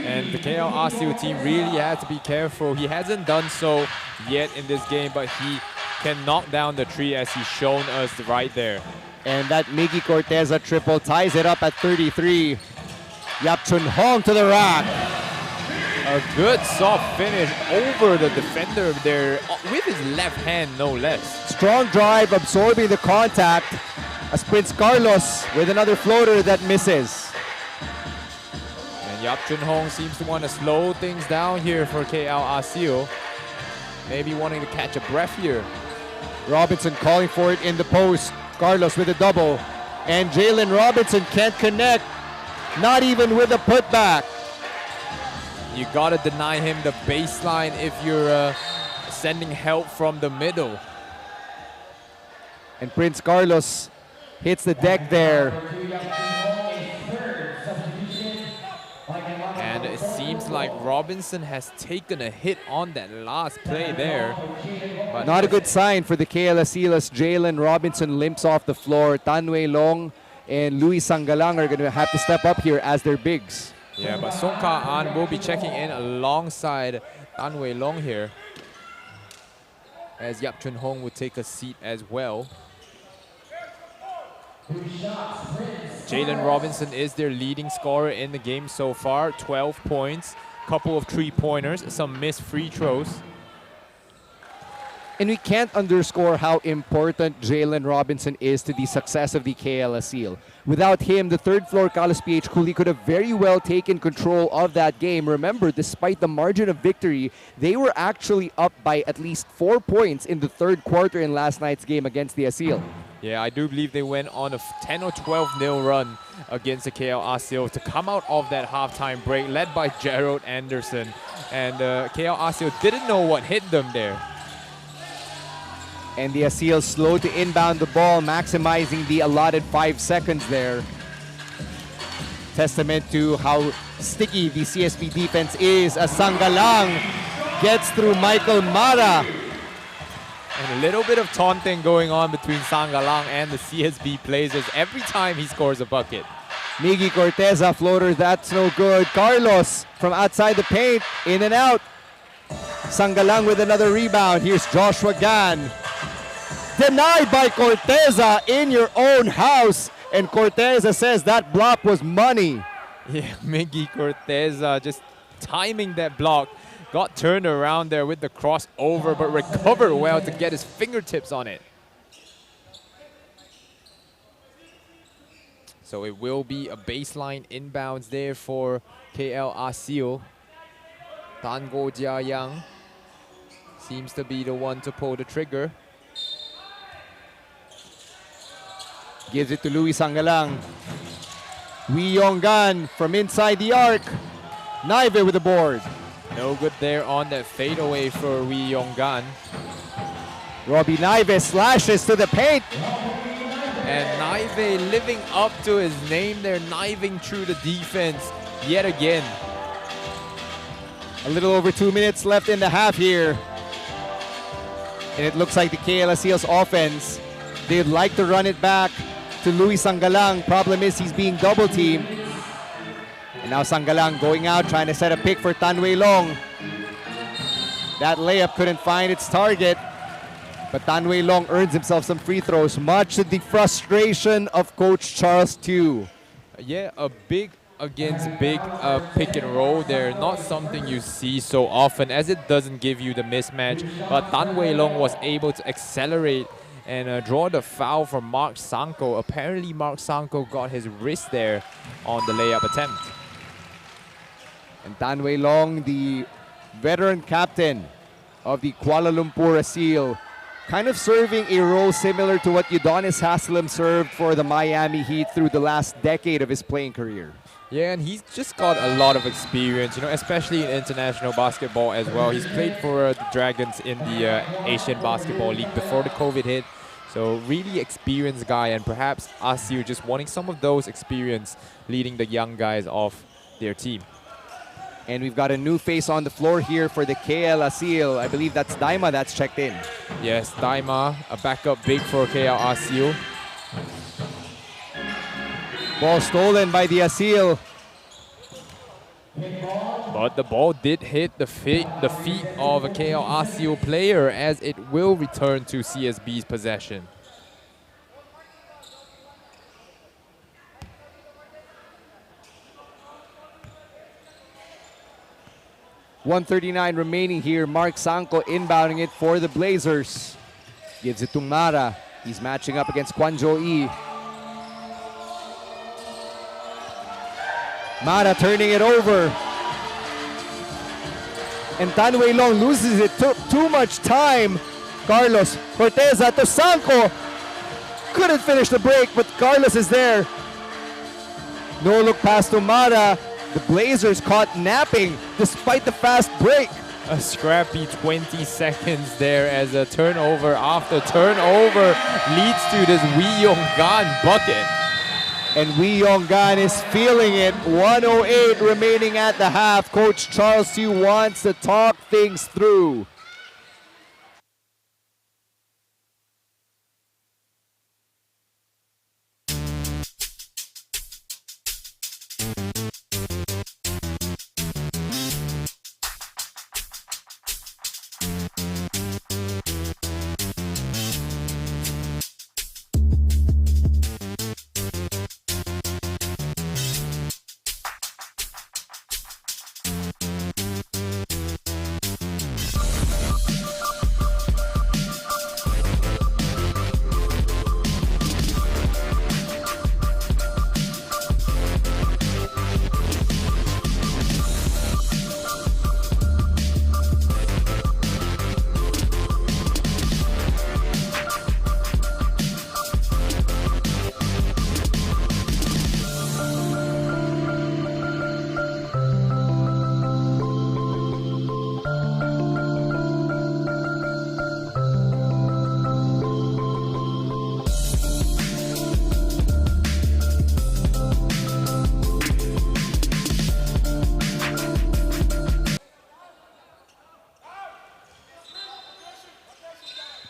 And the KL Aseo team really has to be careful. He hasn't done so yet in this game, but he can knock down the tree as he's shown us right there. And that Miggy Corteza triple ties it up at 33. Yap Chun Hong to the rack. A good soft finish over the defender there with his left hand, no less. Strong drive absorbing the contact as Prince Carlos with another floater that misses. And Yap Chun Hong seems to want to slow things down here for KL Aseo. Maybe wanting to catch a breath here. Robinson calling for it in the post. Carlos with a double. And Jalen Robinson can't connect. Not even with a putback. You gotta deny him the baseline if you're sending help from the middle. And Prince Carlos hits the deck there. And it seems like Robinson has taken a hit on that last play there. But Not a good sign for the KL Aseel as Jalen Robinson limps off the floor. Tan Wei Long and Louis Sangalang are going to have to step up here as their bigs. Yeah, but Song Ka-an will be checking in alongside Tan Wei Long here, as Yap Chun Hong would take a seat as well. Jalen Robinson is their leading scorer in the game so far. 12 points, couple of three-pointers, some missed free throws. And we can't underscore how important Jalen Robinson is to the success of the KL Aseel. Without him, the third floor Carlos PH Cooley could have very well taken control of that game. Remember, despite the margin of victory, they were actually up by at least 4 points in the third quarter in last night's game against the Aseel. Yeah, I do believe they went on a 10 or 12-0 run against the KL Aseel to come out of that halftime break, led by Gerald Anderson. And KL Aseel didn't know what hit them there. And the Aseel slow to inbound the ball, maximizing the allotted 5 seconds there. Testament to how sticky the CSB defense is as Sangalang gets through Michael Mara. And a little bit of taunting going on between Sangalang and the CSB Blazers every time he scores a bucket. Miggy Corteza floater, that's no good. Carlos from outside the paint, in and out. Sangalang with another rebound. Here's Joshua Gan. Denied by Corteza in your own house. And Corteza says that block was money. Yeah, Miggy Corteza just timing that block. Got turned around there with the crossover, but recovered well to get his fingertips on it. So it will be a baseline inbounds there for KL Aseel. Tan Go Jia Yang seems to be the one to pull the trigger. Gives it to Louis Sangalang. Wee Yong-gan from inside the arc. Naive with the board. No good there on that fadeaway for Wee Yong-gan. Robbie Naive slashes to the paint. And Naive living up to his name there, kniving through the defense yet again. A little over 2 minutes left in the half here. And it looks like the KL Aseel's offense, they'd like to run it back to Louis Sangalang. Problem is he's being double teamed. And now Sangalang going out, trying to set a pick for Tan Wei Long. That layup couldn't find its target. But Tan Wei Long earns himself some free throws, much to the frustration of Coach Charles Tew. Yeah, a big against big pick and roll there. Not something you see so often, as it doesn't give you the mismatch. But Tan Wei Long was able to accelerate and draw the foul from Mark Sanko. Apparently Mark Sanko got his wrist there on the layup attempt. And Tan Wei Long, the veteran captain of the Kuala Lumpur Aseel, kind of serving a role similar to what Udonis Haslem served for the Miami Heat through the last decade of his playing career. Yeah, and he's just got a lot of experience, you know, especially in international basketball as well. He's played for the Dragons in the Asian Basketball League before the COVID hit. So really experienced guy, and perhaps Aseel just wanting some of those experience leading the young guys off their team. And we've got a new face on the floor here for the KL Aseel. I believe that's Daima that's checked in. Yes, Daima, a backup big for KL Aseel. Ball stolen by the Aseel. But the ball did hit the feet of a KL Aseel player, as it will return to CSB's possession. .139 remaining here. Mark Sanko inbounding it for the Blazers. Gives it to Mara. He's matching up against Kwan Jo-ee. Mara turning it over. And Tan Wei Long loses it. Took too much time. Carlos Corteza to Sanko. Couldn't finish the break, but Carlos is there. No look pass to Mara. The Blazers caught napping despite the fast break. A scrappy 20 seconds there as a turnover after turnover leads to this Wee Yong-gan bucket. And Wee Yong-gan is feeling it. 1:08 remaining at the half. Coach Charles Yu wants to talk things through.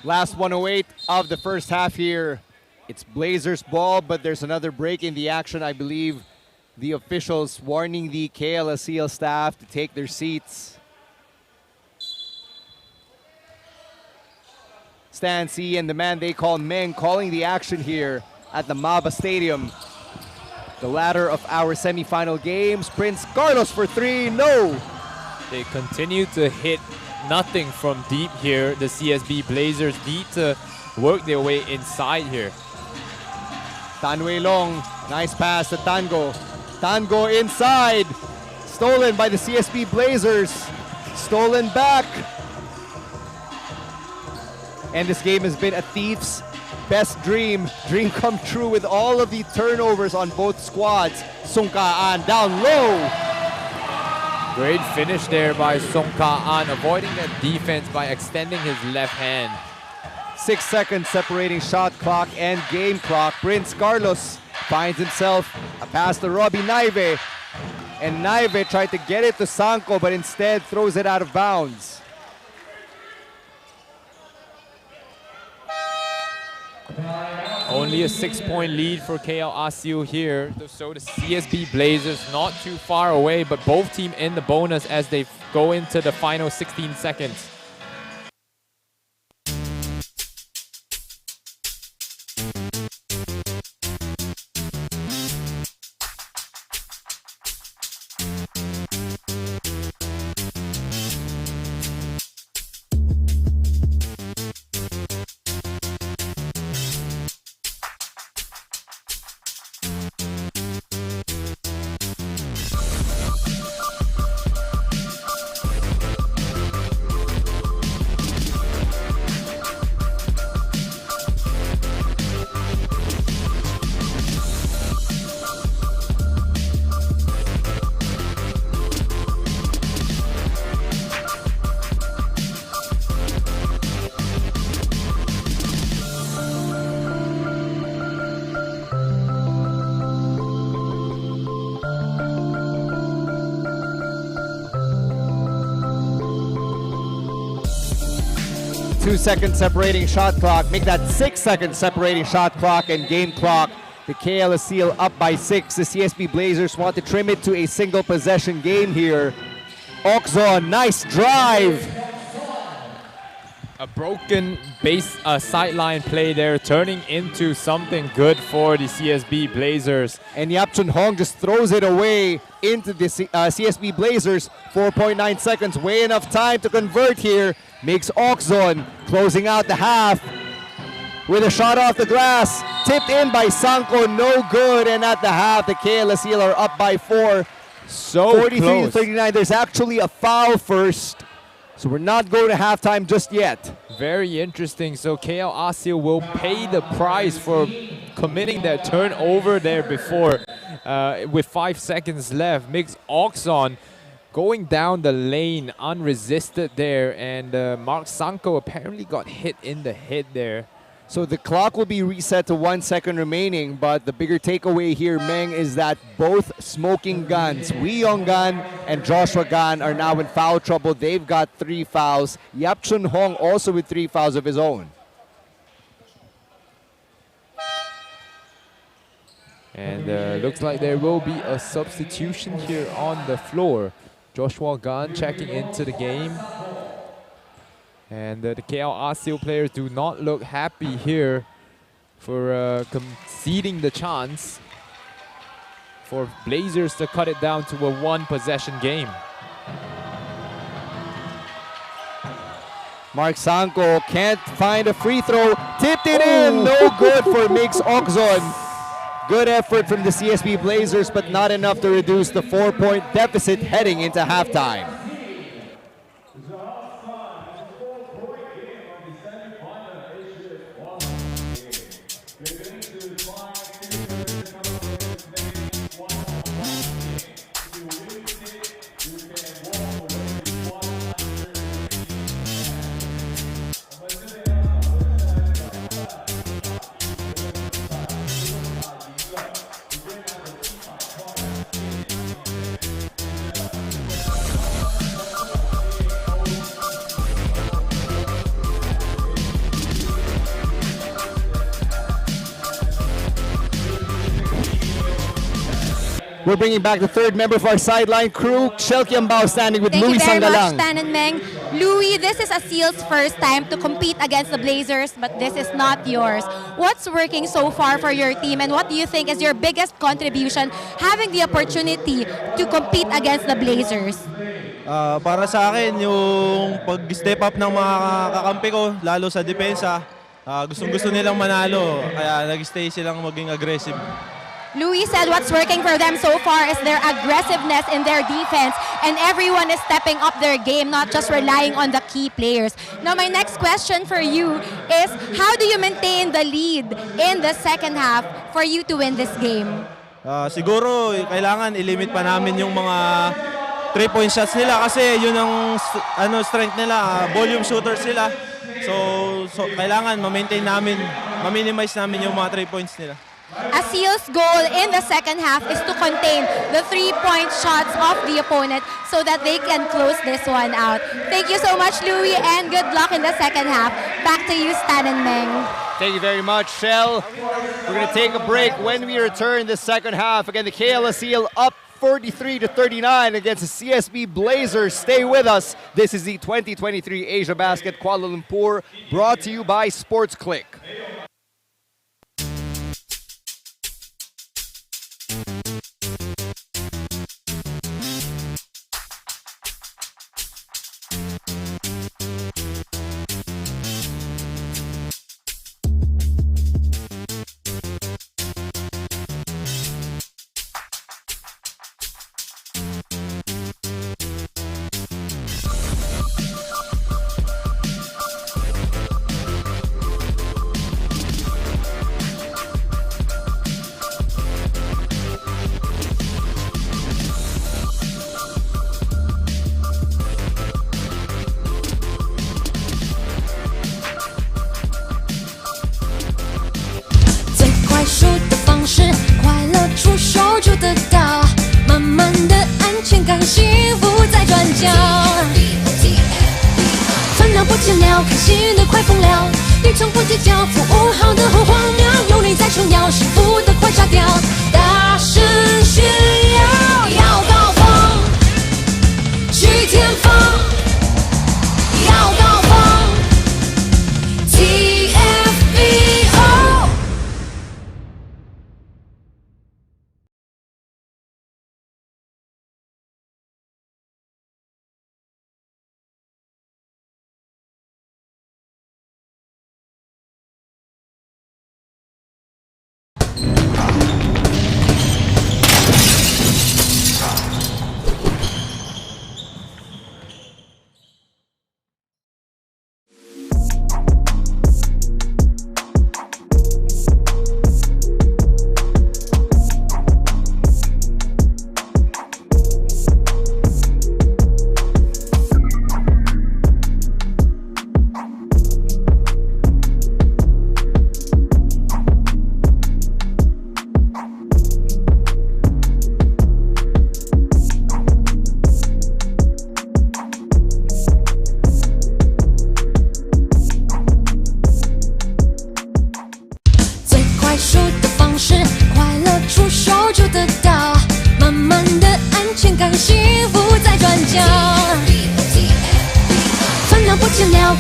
Last 1:08 of the first half here. It's Blazers ball, but there's another break in the action. I believe the officials warning the KL Aseel staff to take their seats. Stan C and the man they call Meng calling the action here at the Maba Stadium. The latter of our semifinal games. Prince Carlos for three, no! They continue to hit nothing from deep here. The CSB Blazers need to work their way inside here. Tan Wei Long, nice pass to Tango. Tango inside. Stolen by the CSB Blazers. Stolen back. And this game has been a thief's best dream. Dream come true with all of the turnovers on both squads. Songkaan down low. Great finish there by Songkaan, avoiding that defense by extending his left hand. 6 seconds separating shot clock and game clock. Prince Carlos finds himself a pass to Robbie Naive. And Naive tried to get it to Sanko, but instead throws it out of bounds. Only a 6-point lead for KL Aseel here. So the CSB Blazers not too far away, but both teams in the bonus as they go into the final 16 seconds. Second separating shot clock. Make that 6 second separating shot clock and game clock. The KL Aseel up by 6. The CSB Blazers want to trim it to a single possession game here. Oczon, nice drive. A broken base sideline play there, turning into something good for the CSB Blazers. And Yapchun Hong just throws it away into the CSB Blazers. 4.9 seconds, way enough time to convert here. Makes Oczon closing out the half with a shot off the glass. Tipped in by Sanko, no good. And at the half, the KL Aseel are up by 4. So 43 to 39. There's actually a foul first. So we're not going to halftime just yet. Very interesting. So KL Aseel will pay the price for committing that turnover there before. with 5 seconds left. Miguel Oczon going down the lane unresisted there, and Mark Sanko apparently got hit in the head there. So the clock will be reset to 1 second remaining, but the bigger takeaway here, Meng, is that both smoking guns, Wee Young Gan and Joshua Gan, are now in foul trouble. They've got 3 fouls. Yap Chun Hong also with 3 fouls of his own. And looks like there will be a substitution here on the floor. Joshua Gan checking into the game. And the KL Aseel players do not look happy here for conceding the chance for Blazers to cut it down to a 1-possession game. Mark Sanko can't find a free throw. Tipped it in. No good for Miguel Oczon. Good effort from the CSB Blazers, but not enough to reduce the 4-point deficit heading into halftime. We're bringing back the third member of our sideline crew, Shel Kiambao, standing with Thank Louis you very Sangalang. much, Stan and Meng. Louis, this is Aseel's first time to compete against the Blazers, but this is not yours. What's working so far for your team, and what do you think is your biggest contribution having the opportunity to compete against the Blazers? Para sa akin, yung pag-step up ng mga kakampi ko, lalo sa depensa, gustong-gusto nilang manalo, kaya nag-stay silang maging aggressive. Louis said what's working for them so far is their aggressiveness in their defense, and everyone is stepping up their game, not just relying on the key players. Now, my next question for you is, how do you maintain the lead in the second half for you to win this game? Siguro, kailangan ilimit pa namin yung mga 3-point shots nila kasi yun ang strength nila, volume shooters sila. So kailangan ma-maintain namin, ma-minimize namin yung mga 3 points nila. Aseel's goal in the second half is to contain the 3-point shots of the opponent so that they can close this one out. Thank you so much, Louis, and good luck in the second half. Back to you, Stan and Meng. Thank you very much, Shel. We're going to take a break. When we return the second half, again, the KL Aseel up 43-39 against the CSB Blazers. Stay with us. This is the 2023 AsiaBasket Kuala Lumpur, brought to you by Sportsclick.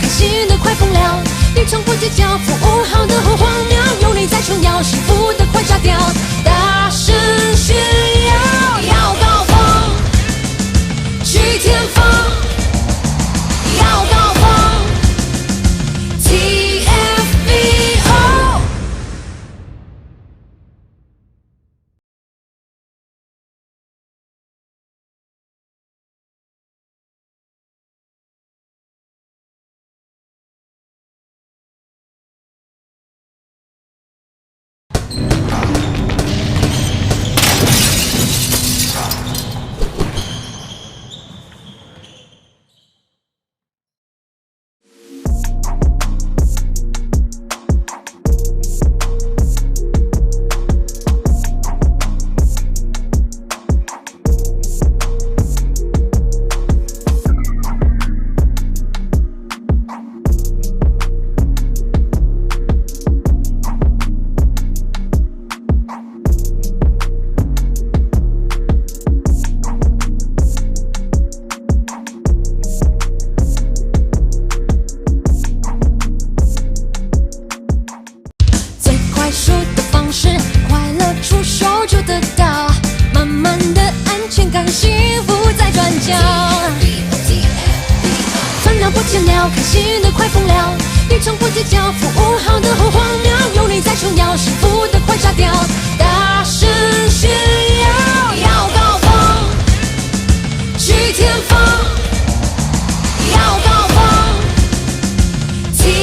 开心的快疯了，你从不计较服务好的好荒谬，有你在重要，幸福的快炸掉，大声炫耀，要高峰，去天峰，要高峰 ，TFBO。最快速的方式，快乐出手就得到，慢慢的安全感，幸福在转角。烦恼不见了，开心的快疯了，你从不计较服务好的好荒谬，有你在重要，幸福的快炸掉，大声炫耀，要高峰，去天峰，要高峰 ，TFBO。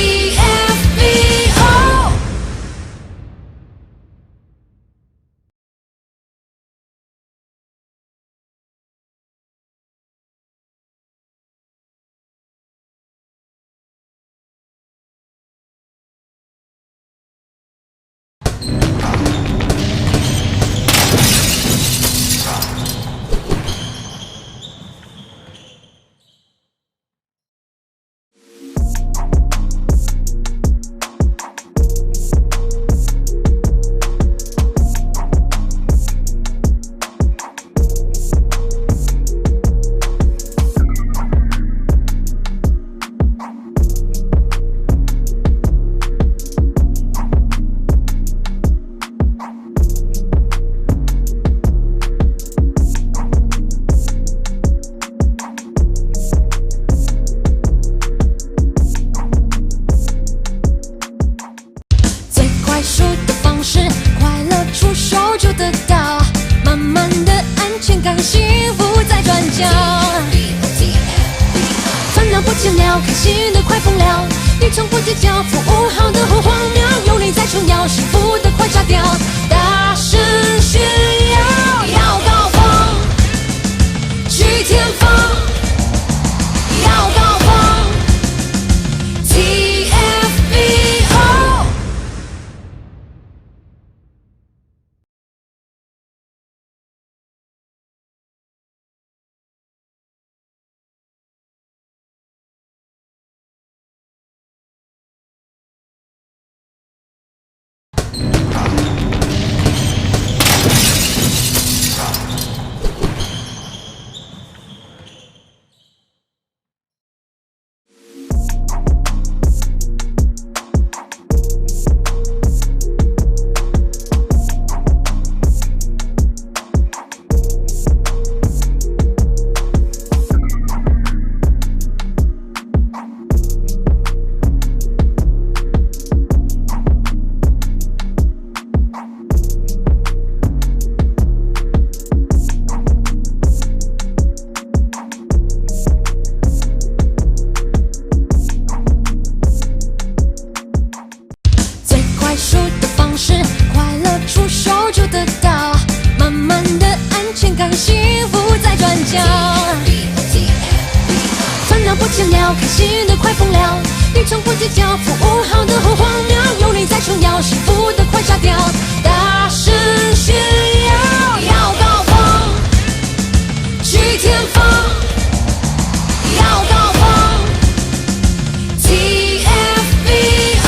最快速的方式，快乐出手就得到，慢慢的安全感，幸福在转角。烦恼不见了，开心的快疯了，你从不计较服务好的好荒谬，有你在重要，幸福的快炸掉，大声炫耀，要高峰，去天峰，要高峰 ，TFBO。最快速的方式，快乐出手就得到，慢慢的安全感，幸福在转角。烦恼不见了，开心的快疯了，你从不计较服务好的好荒谬，有你在重要，幸福的快炸掉，大声炫耀，要高峰，去天峰，要高峰 TFBO。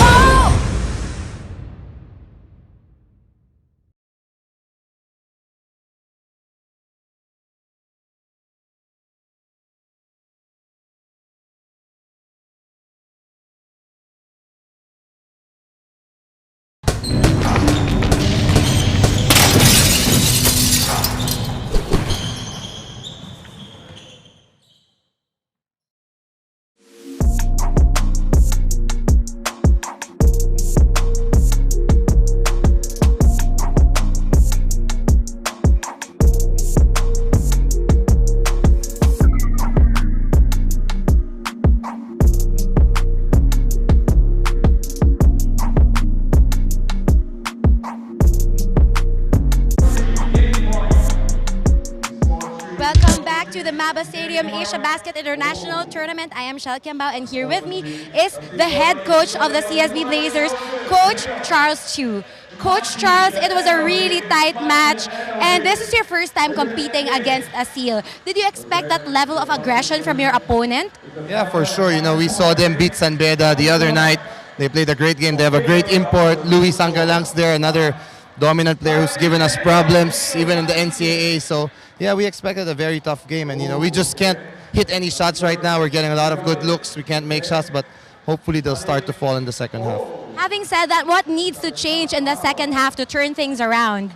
to the Maba Stadium AsiaBasket International Tournament. I am Shel Kiambao, and here with me is the head coach of the CSB Blazers, Coach Charles Chu. Coach Charles, it was a really tight match, and this is your first time competing against Aseel. Did you expect that level of aggression from your opponent? Yeah, for sure. You know, we saw them beat San Beda the other night. They played a great game. They have a great import. Luis Sangalang's there, another dominant player who's given us problems, even in the NCAA. So, yeah, we expected a very tough game, and, you know, we just can't hit any shots right now. We're getting a lot of good looks. We can't make shots, but hopefully they'll start to fall in the second half. Having said that, what needs to change in the second half to turn things around?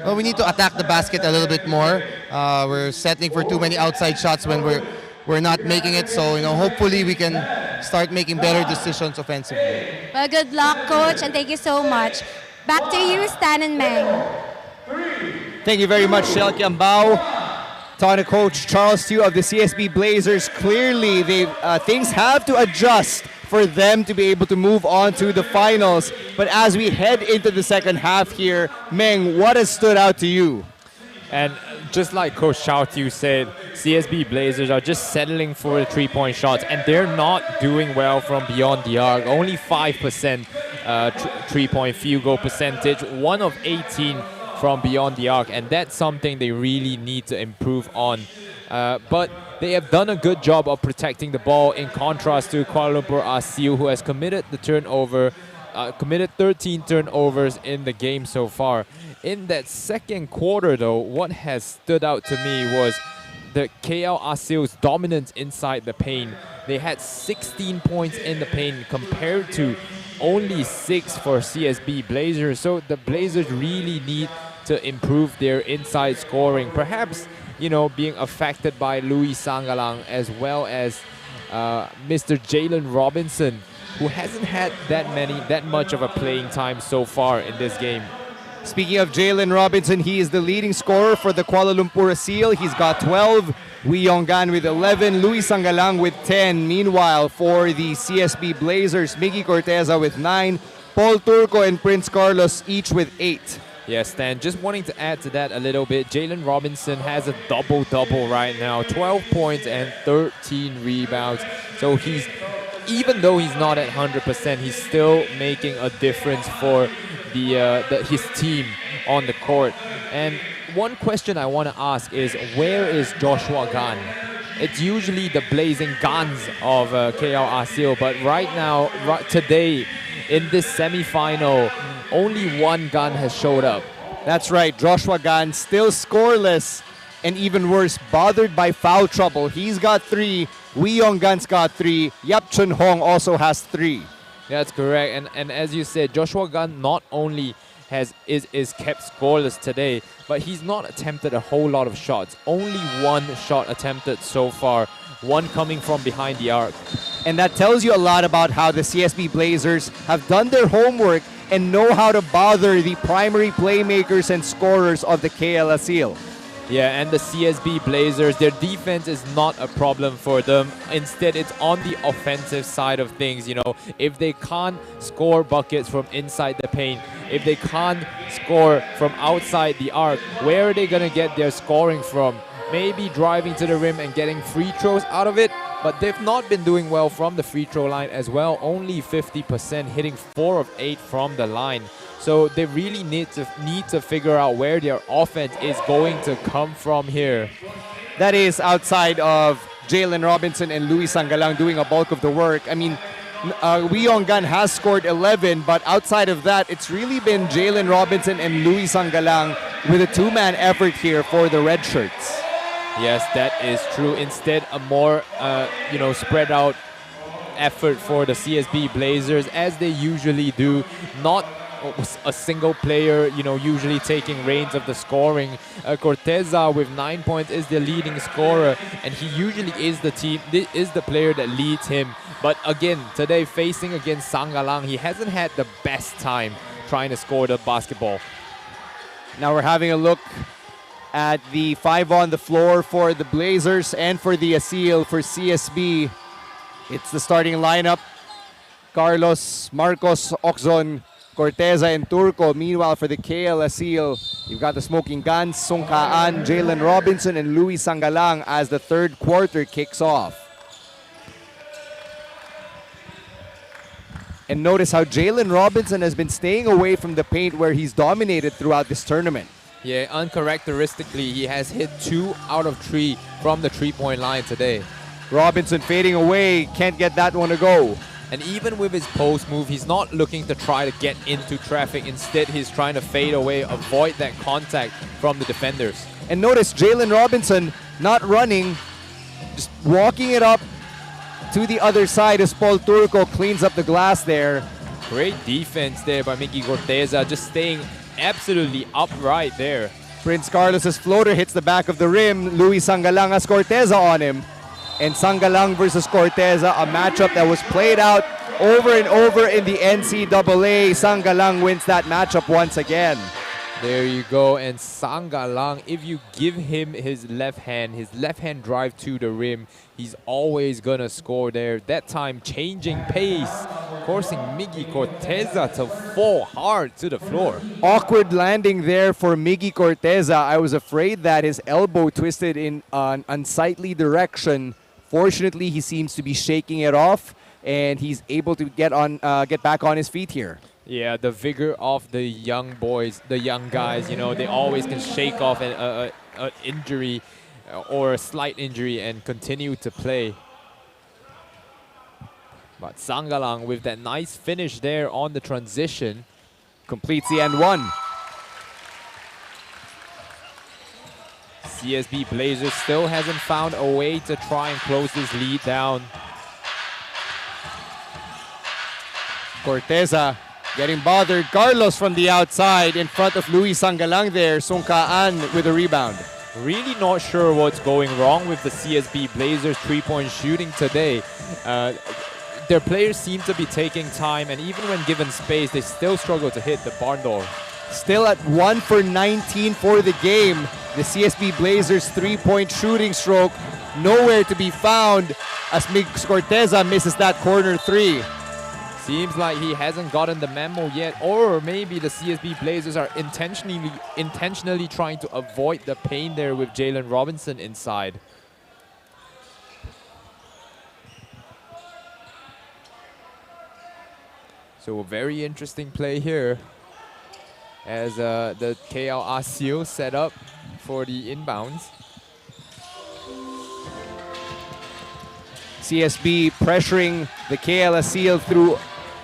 Well, we need to attack the basket a little bit more. We're settling for too many outside shots when we're not making it. So, you know, hopefully we can start making better decisions offensively. Well, good luck, Coach, and thank you so much. Back to you, Stan and Meng. Thank you very much, Shel Kiambao. Talking to Coach Charles Chu of the CSB Blazers. Clearly, things have to adjust for them to be able to move on to the finals. But as we head into the second half here, Meng, what has stood out to you? And just like Coach Charles Chu said, CSB Blazers are just settling for the three-point shots, and they're not doing well from beyond the arc. Only 5% three-point field goal percentage, 1 of 18 from beyond the arc, and that's something they really need to improve on. But they have done a good job of protecting the ball, in contrast to Kuala Lumpur Aseel, who has committed 13 turnovers in the game so far. In that second quarter, though, what has stood out to me was the KL Aseel's dominance inside the paint. They had 16 points in the paint compared to only 6 for CSB Blazers. So the Blazers really need to improve their inside scoring. Perhaps, you know, being affected by Luis Sangalang as well as Mr. Jalen Robinson, who hasn't had that much of a playing time so far in this game. Speaking of Jalen Robinson, he is the leading scorer for the Kuala Lumpur Aseel. He's got 12, Wee Yonggan with 11, Luis Sangalang with 10. Meanwhile, for the CSB Blazers, Miggy Corteza with 9, Paul Turco and Prince Carlos each with 8. Yes, Stan, just wanting to add to that a little bit, Jalen Robinson has a double-double right now, 12 points and 13 rebounds. So even though he's not at 100%, he's still making a difference for his team on the court. And one question I want to ask is, where is Joshua Gan? It's usually the blazing guns of KL Aseel, but right now, today, in this semi-final, only one gun has showed up. That's right, Joshua Gan still scoreless, and even worse, bothered by foul trouble. He's got 3, Wee Yonggan's got 3, Yap Chun Hong also has 3. That's correct, and as you said, Joshua Gunn not only is kept scoreless today, but he's not attempted a whole lot of shots. Only 1 shot attempted so far, 1 coming from behind the arc. And that tells you a lot about how the CSB Blazers have done their homework and know how to bother the primary playmakers and scorers of the KL Aseel. Yeah, and the CSB Blazers, their defense is not a problem for them. Instead, it's on the offensive side of things. You know, if they can't score buckets from inside the paint, if they can't score from outside the arc, where are they going to get their scoring from? Maybe driving to the rim and getting free throws out of it, but they've not been doing well from the free throw line as well. Only 50%, hitting 4 of 8 from the line. So they really need to figure out where their offense is going to come from here. That is outside of Jalen Robinson and Luis Sangalang doing a bulk of the work. I mean, Wee Yonggan has scored 11, but outside of that, it's really been Jalen Robinson and Luis Sangalang with a 2-man effort here for the Red Shirts. Yes, that is true. Instead, a more spread out effort for the CSB Blazers, as they usually do. Not a single player, usually taking reins of the scoring. Corteza with 9 points is the leading scorer, and he usually is the player that leads him. But again, today facing against Sangalang, he hasn't had the best time trying to score the basketball. Now we're having a look at the 5 on the floor for the Blazers and for the Aseel for CSB. It's the starting lineup. Carlos, Marcos, Oczon, Corteza and Turco. Meanwhile, for the KL Aseel, you've got the Smoking Guns, Songkaan, Jalen Robinson, and Louis Sangalang as the third quarter kicks off. And notice how Jalen Robinson has been staying away from the paint where he's dominated throughout this tournament. Yeah, uncharacteristically, he has hit 2 out of 3 from the three-point line today. Robinson fading away, can't get that one to go. And even with his post move, he's not looking to try to get into traffic. Instead, he's trying to fade away, avoid that contact from the defenders. And notice Jalen Robinson not running, just walking it up to the other side as Paul Turco cleans up the glass there. Great defense there by Miggy Corteza, just staying absolutely upright there. Prince Carlos's floater hits the back of the rim. Louis Sangalang has Corteza on him. And Sangalang versus Corteza, a matchup that was played out over and over in the NCAA. Sangalang wins that matchup once again. There you go, and Sangalang, if you give him his left hand drive to the rim, he's always gonna score there. That time changing pace, forcing Miggy Corteza to fall hard to the floor. Awkward landing there for Miggy Corteza. I was afraid that his elbow twisted in an unsightly direction. Fortunately, he seems to be shaking it off, and he's able to get back on his feet here. Yeah, the vigor of the young boys, the young guys, you know, they always can shake off an injury or a slight injury and continue to play. But Sangalang with that nice finish there on the transition completes the and one. CSB Blazers still hasn't found a way to try and close this lead down. Corteza getting bothered. Carlos from the outside in front of Louis Sangalang there. Songkaan with a rebound. Really not sure what's going wrong with the CSB Blazers three-point shooting today. Their players seem to be taking time, and even when given space, they still struggle to hit the barn door. Still at 1 for 19 for the game. The CSB Blazers three-point shooting stroke nowhere to be found as Miguel Corteza misses that corner three. Seems like he hasn't gotten the memo yet, or maybe the CSB Blazers are intentionally trying to avoid the pain there with Jalen Robinson inside. So a very interesting play here as the KL Aseel set up for the inbounds. CSB pressuring the KL Aseel through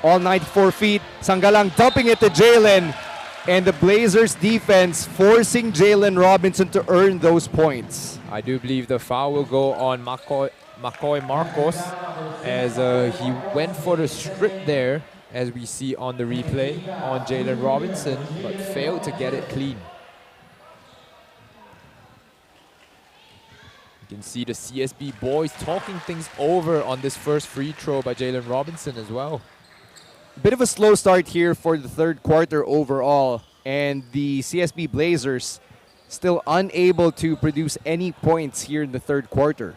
all 94 feet. Sangalang dumping it to Jalen. And the Blazers defense forcing Jalen Robinson to earn those points. I do believe the foul will go on McCoy Marcos as he went for the strip there, as we see on the replay on Jalen Robinson, but failed to get it clean. You can see the CSB boys talking things over on this first free throw by Jalen Robinson as well. Bit of a slow start here for the third quarter overall, and the CSB Blazers still unable to produce any points here in the third quarter.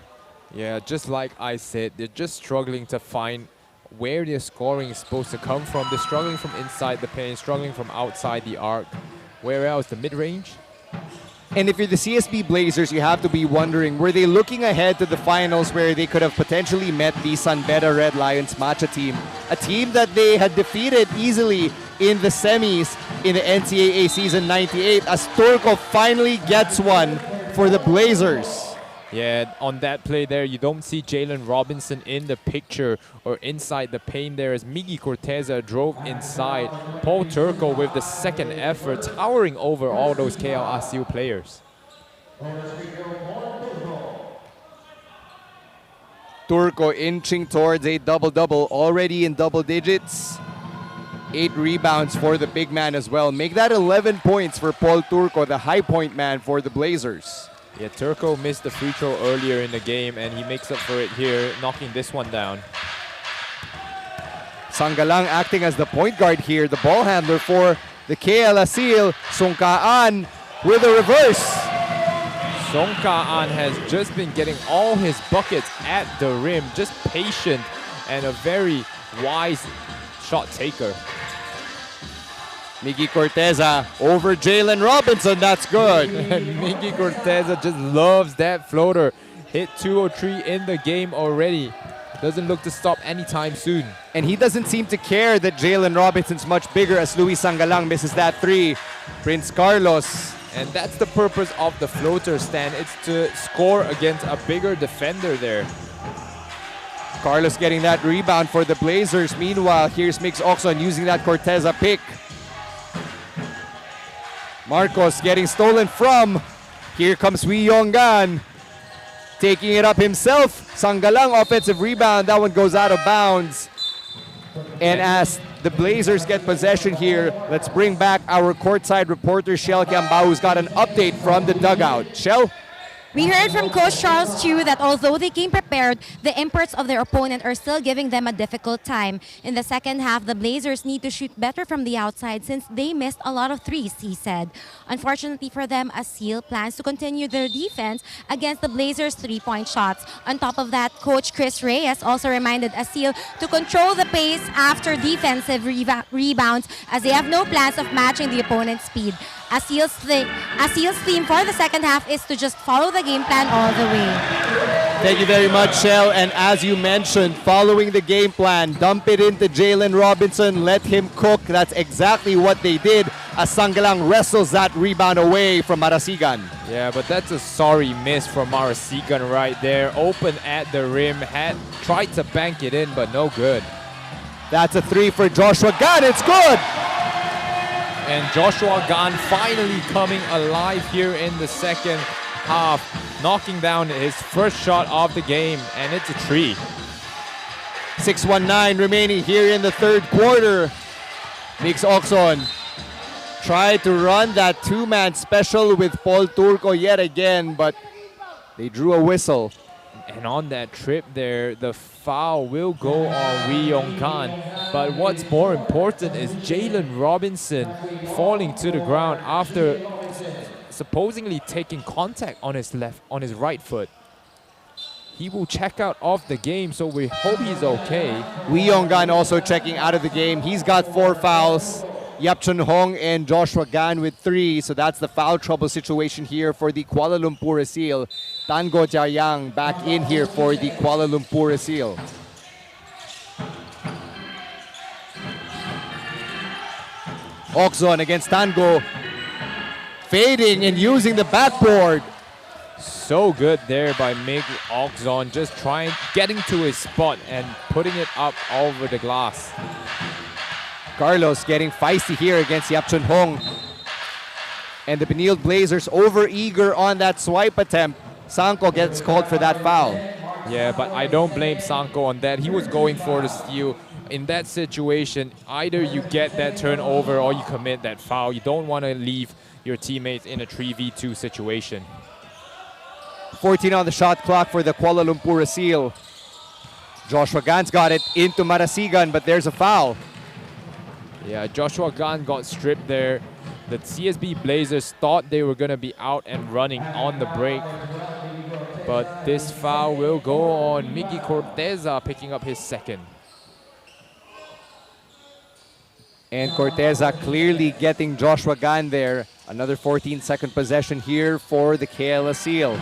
Yeah, just like I said, they're just struggling to find where their scoring is supposed to come from. They're struggling from inside the paint, struggling from outside the arc. Where else? The mid-range? And if you're the CSB Blazers, you have to be wondering, were they looking ahead to the finals where they could have potentially met the San Beda Red Lions matcha team? A team that they had defeated easily in the semis in the NCAA season 98 as Turco finally gets one for the Blazers. Yeah, on that play there, you don't see Jalen Robinson in the picture or inside the paint there as Miggy Corteza drove inside. Paul Turco with the second effort, towering over all those KL Aseel players. Turco inching towards a double-double, already in double digits. 8 rebounds for the big man as well. Make that 11 points for Paul Turco, the high point man for the Blazers. Yeah, Turco missed the free throw earlier in the game, and he makes up for it here, knocking this one down. Sangalang acting as the point guard here, the ball handler for the KL Aseel. Songkaan with a reverse. Songkaan has just been getting all his buckets at the rim, just patient and a very wise shot taker. Miggy Corteza over Jalen Robinson. That's good. And Miggy Corteza just loves that floater. Hit 203 in the game already. Doesn't look to stop anytime soon. And he doesn't seem to care that Jalen Robinson's much bigger as Luis Sangalang misses that three. Prince Carlos. And that's the purpose of the floater stand. It's to score against a bigger defender there. Carlos getting that rebound for the Blazers. Meanwhile, here's Miguel Oczon using that Corteza pick. Marcos getting stolen from. Here comes Wee Yong-gan. Taking it up himself. Sangalang offensive rebound. That one goes out of bounds. And as the Blazers get possession here, let's bring back our courtside reporter, Shell Kiambao, who's got an update from the dugout. Shell? We heard from Coach Charles Chu that although they came prepared, the imports of their opponent are still giving them a difficult time. In the second half, the Blazers need to shoot better from the outside since they missed a lot of threes, he said. Unfortunately for them, Aseel plans to continue their defense against the Blazers' three-point shots. On top of that, Coach Chris Reyes also reminded Aseel to control the pace after defensive rebounds as they have no plans of matching the opponent's speed. Aseel's theme for the second half is to just follow the game plan all the way. Thank you very much, Shell. And as you mentioned, following the game plan, dump it into Jalen Robinson, let him cook. That's exactly what they did as Sangalang wrestles that rebound away from Marasigan. Yeah, but that's a sorry miss from Marasigan right there. Open at the rim, had tried to bank it in, but no good. That's a three for Joshua Gan. It's good! And Joshua Gan finally coming alive here in the second half, knocking down his first shot of the game, and it's a three. 6:19 remaining here in the third quarter. Miguel Oczon tried to run that two-man special with Paul Turco yet again, but they drew a whistle. And on that trip there, the foul will go on Wee Yong-gan. But what's more important is Jalen Robinson falling to the ground after supposedly taking contact on his right foot. He will check out of the game, so we hope he's okay. Wee Yong-gan also checking out of the game. He's got 4 fouls. Yap Chun Hong and Joshua Gan with 3. So that's the foul trouble situation here for the Kuala Lumpur Aseel. Tango Jiayang back in here for the Kuala Lumpur Aseel. Oczon against Tango. Fading and using the backboard. So good there by Miguel Oczon, just getting to his spot and putting it up over the glass. Carlos getting feisty here against Yap Chun Hong. And the Benilde Blazers over-eager on that swipe attempt. Sanko gets called for that foul. Yeah, but I don't blame Sanko on that. He was going for the steal. In that situation, either you get that turnover or you commit that foul. You don't want to leave your teammates in a 3v2 situation. 14 on the shot clock for the Kuala Lumpur Aseel. Joshua Gan's got it into Marasigan, but there's a foul. Yeah, Joshua Gan got stripped there. The CSB Blazers thought they were going to be out and running on the break. But this foul will go on Miggy Corteza, picking up his second. And Corteza clearly getting Joshua Gan there. Another 14-second possession here for the KL Aseel.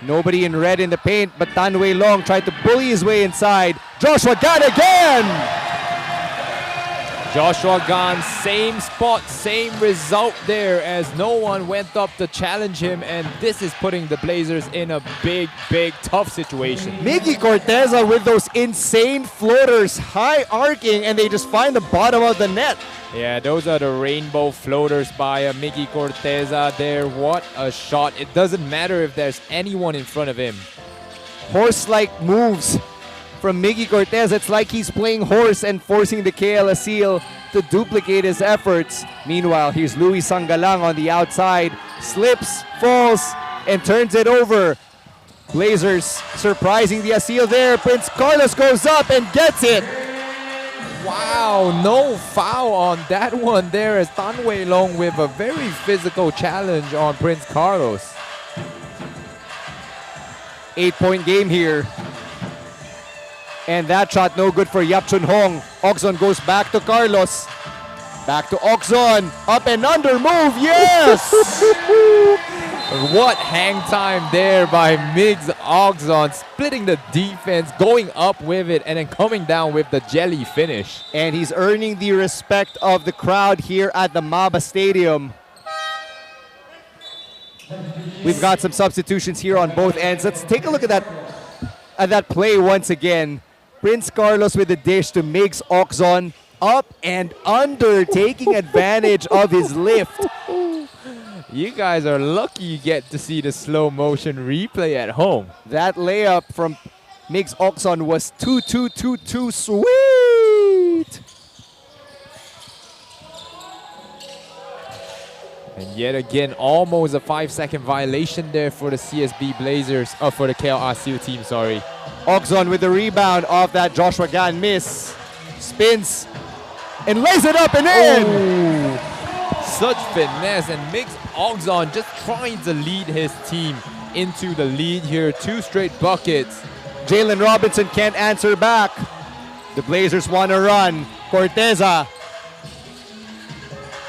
Nobody in red in the paint, but Tan Wei Long tried to bully his way inside. Joshua Gan again! Joshua Gan, same spot, same result there as no one went up to challenge him, and this is putting the Blazers in a big, tough situation. Miggy Corteza with those insane floaters, high arcing, and they just find the bottom of the net. Yeah, those are the rainbow floaters by Miggy Corteza there. What a shot. It doesn't matter if there's anyone in front of him. Horse-like moves from Miggy Corteza. It's like he's playing horse and forcing the KL Aseel to duplicate his efforts. Meanwhile, here's Luis Sangalang on the outside. Slips, falls, and turns it over. Blazers surprising the Aseel there. Prince Carlos goes up and gets it. Wow, no foul on that one there as Tan Wei Long with a very physical challenge on Prince Carlos. 8-point game here. And that shot no good for Yap Chun Hong. Oczon goes back to Carlos. Back to Oczon. Up and under move. Yes! What hang time there by Miguel Oczon, splitting the defense, going up with it, and then coming down with the jelly finish. And he's earning the respect of the crowd here at the Maba Stadium. We've got some substitutions here on both ends. Let's take a look at that play once again. Prince Carlos with the dish to Miguel Oczon. Up and under, taking advantage of his lift. You guys are lucky you get to see the slow motion replay at home. That layup from Miguel Oczon was 2-2-2-2. Sweet! And yet again, almost a 5-second violation there for the CSB Blazers, for the KL Aseel team, sorry. Oczon with the rebound off that Joshua Gan miss. Spins and lays it up and in! Such finesse, and Miguel Oczon just trying to lead his team into the lead here. 2 straight buckets. Jalen Robinson can't answer back. The Blazers want to run. Corteza.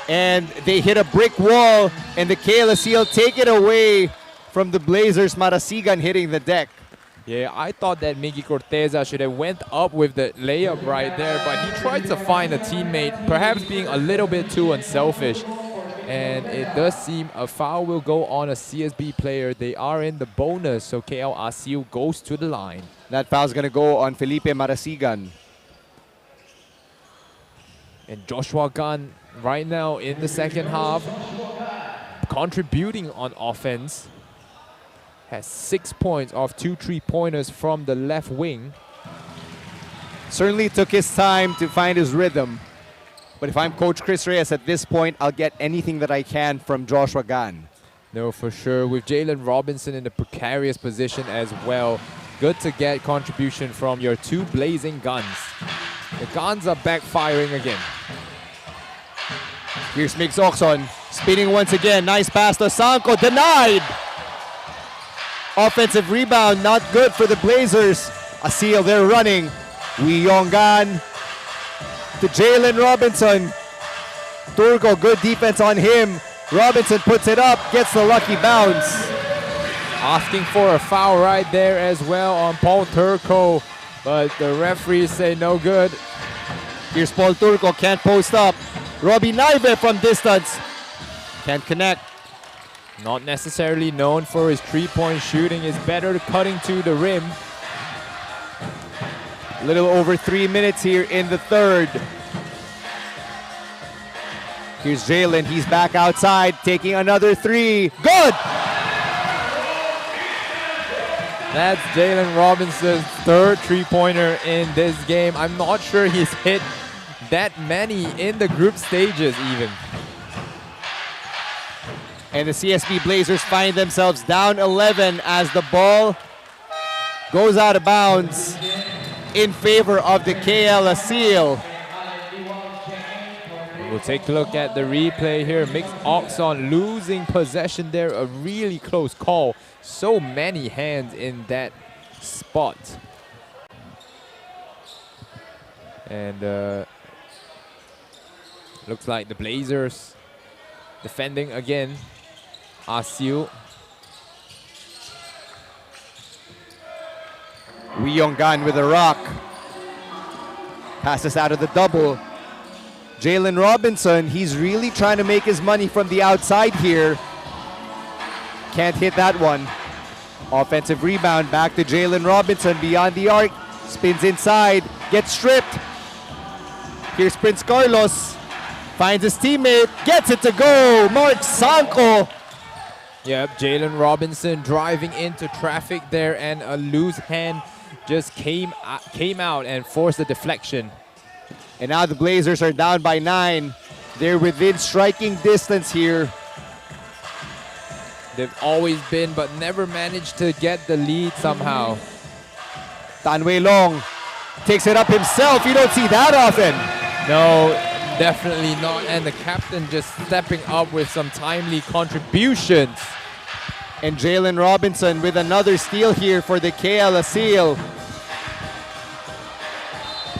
And they hit a brick wall, and the KL Aseel take it away from the Blazers. Marasigan hitting the deck. Yeah, I thought that Miggy Corteza should have went up with the layup right there, but he tried to find a teammate, perhaps being a little bit too unselfish. And it does seem a foul will go on a CSB player. They are in the bonus, so KL Aseel goes to the line. That foul's going to go on Felipe Marasigan. And Joshua Gan right now in the second half, contributing on offense. Has 6 points off 2 3-pointers from the left wing. Certainly took his time to find his rhythm. But if I'm Coach Chris Reyes at this point, I'll get anything that I can from Joshua Gan. No, for sure. With Jalen Robinson in a precarious position as well. Good to get contribution from your 2 blazing guns. The guns are backfiring again. Here's Miguel Oczon spinning once again. Nice pass to Sanko. Denied! Offensive rebound, not good for the Blazers. Aseel, they're running. Wee Yong-gan to Jalen Robinson. Turco, good defense on him. Robinson puts it up, gets the lucky bounce. Asking for a foul right there as well on Paul Turco, but the referees say no good. Here's Paul Turco, can't post up. Robbie Naive from distance. Can't connect. Not necessarily known for his 3-point shooting, is better cutting to the rim. A little over 3 minutes here in the third. Here's Jalen, he's back outside, taking another 3. Good! That's Jalen Robinson's 3rd 3-pointer in this game. I'm not sure he's hit that many in the group stages even. And the CSB Blazers find themselves down 11 as the ball goes out of bounds in favor of the KL Aseel. We'll take a look at the replay here. Miguel Oczon losing possession there. A really close call. So many hands in that spot. And looks like the Blazers defending again. Aseel. Wee Yong-gan with a rock. Passes out of the double. Jalen Robinson, he's really trying to make his money from the outside here. Can't hit that one. Offensive rebound back to Jalen Robinson beyond the arc. Spins inside, gets stripped. Here's Prince Carlos. Finds his teammate, gets it to go. Mark Sanko. Yep, Jalen Robinson driving into traffic there, and a loose hand just came out and forced the deflection. And now the Blazers are down by 9. They're within striking distance here. They've always been, but never managed to get the lead somehow. Tan Wei Long takes it up himself. You don't see that often. No, definitely not. And the captain just stepping up with some timely contributions. And Jalen Robinson with another steal here for the KL Aseel.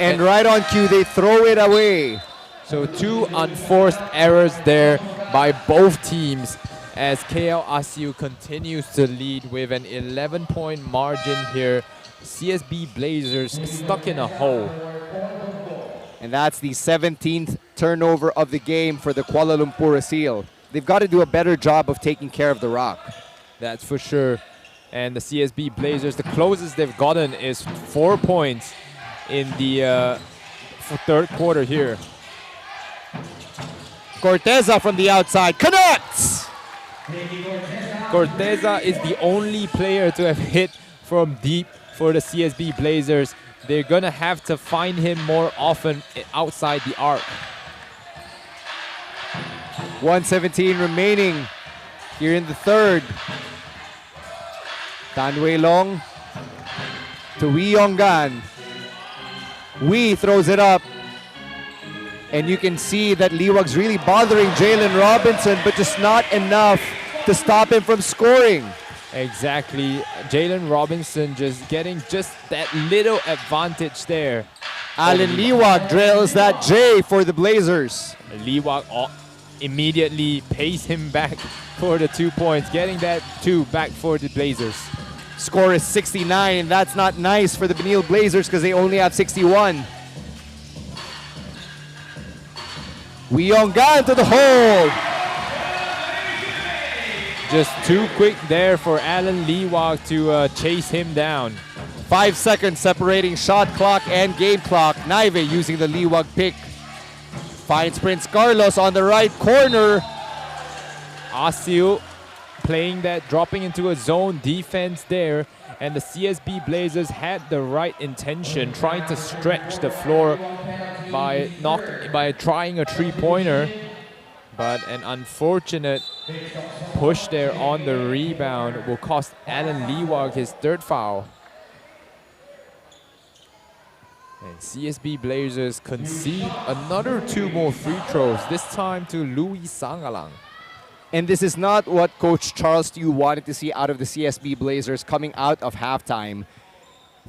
And right on cue, they throw it away. So 2 unforced errors there by both teams as KL Aseel continues to lead with an 11-point margin here. CSB Blazers stuck in a hole. And that's the 17th turnover of the game for the Kuala Lumpur Aseel. They've got to do a better job of taking care of the rock. That's for sure. And the CSB Blazers, the closest they've gotten is 4 points in the third quarter here. Corteza from the outside connects! Corteza is the only player to have hit from deep for the CSB Blazers. They're going to have to find him more often outside the arc. 1:17 remaining here in the third. Tan Wei Long to Wee Yonggan. Wee throws it up. And you can see that Liwag's really bothering Jalen Robinson, but just not enough to stop him from scoring. Exactly. Jalen Robinson just getting just that little advantage there. Alan Liwag drills that J for the Blazers. Liwag immediately pays him back for the 2 points, getting that 2 back for the Blazers. Score is 69. That's not nice for the Benil Blazers because they only have 61. Wee Yonggan to the hole. Just too quick there for Alan Liwag to chase him down. 5 seconds separating shot clock and game clock. Naive using the Liwag pick. Finds Prince Carlos on the right corner. Aseel playing that, dropping into a zone defense there. And the CSB Blazers had the right intention, trying to stretch the floor by trying a three-pointer. But an unfortunate push there on the rebound will cost Alan Liwag his third foul. And CSB Blazers concede another 2 more free throws, this time to Louis Sangalang. And this is not what Coach Charles Tiu wanted to see out of the CSB Blazers coming out of halftime.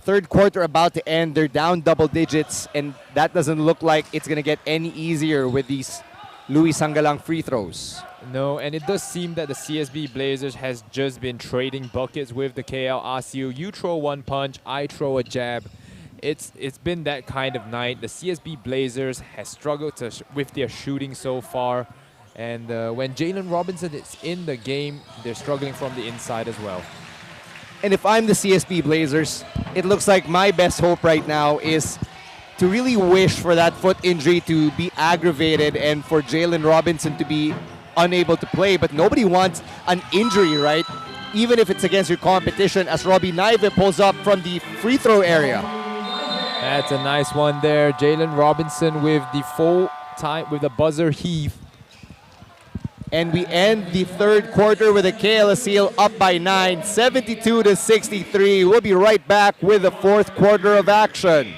Third quarter about to end, they're down double digits, and that doesn't look like it's going to get any easier with these Louis Sangalang free throws. No, and it does seem that the CSB Blazers has just been trading buckets with the KL Aseel. You throw one punch, I throw a jab. It's been that kind of night. The CSB Blazers has struggled with their shooting so far. And when Jalen Robinson is in the game, they're struggling from the inside as well. And if I'm the CSB Blazers, it looks like my best hope right now is to really wish for that foot injury to be aggravated and for Jalen Robinson to be unable to play. But nobody wants an injury, right? Even if it's against your competition, as Robbie Naive pulls up from the free throw area. That's a nice one there. Jalen Robinson with the full time, with the buzzer heave. And we end the third quarter with the KL Aseel up by 9, 72-63. We'll be right back with the fourth quarter of action.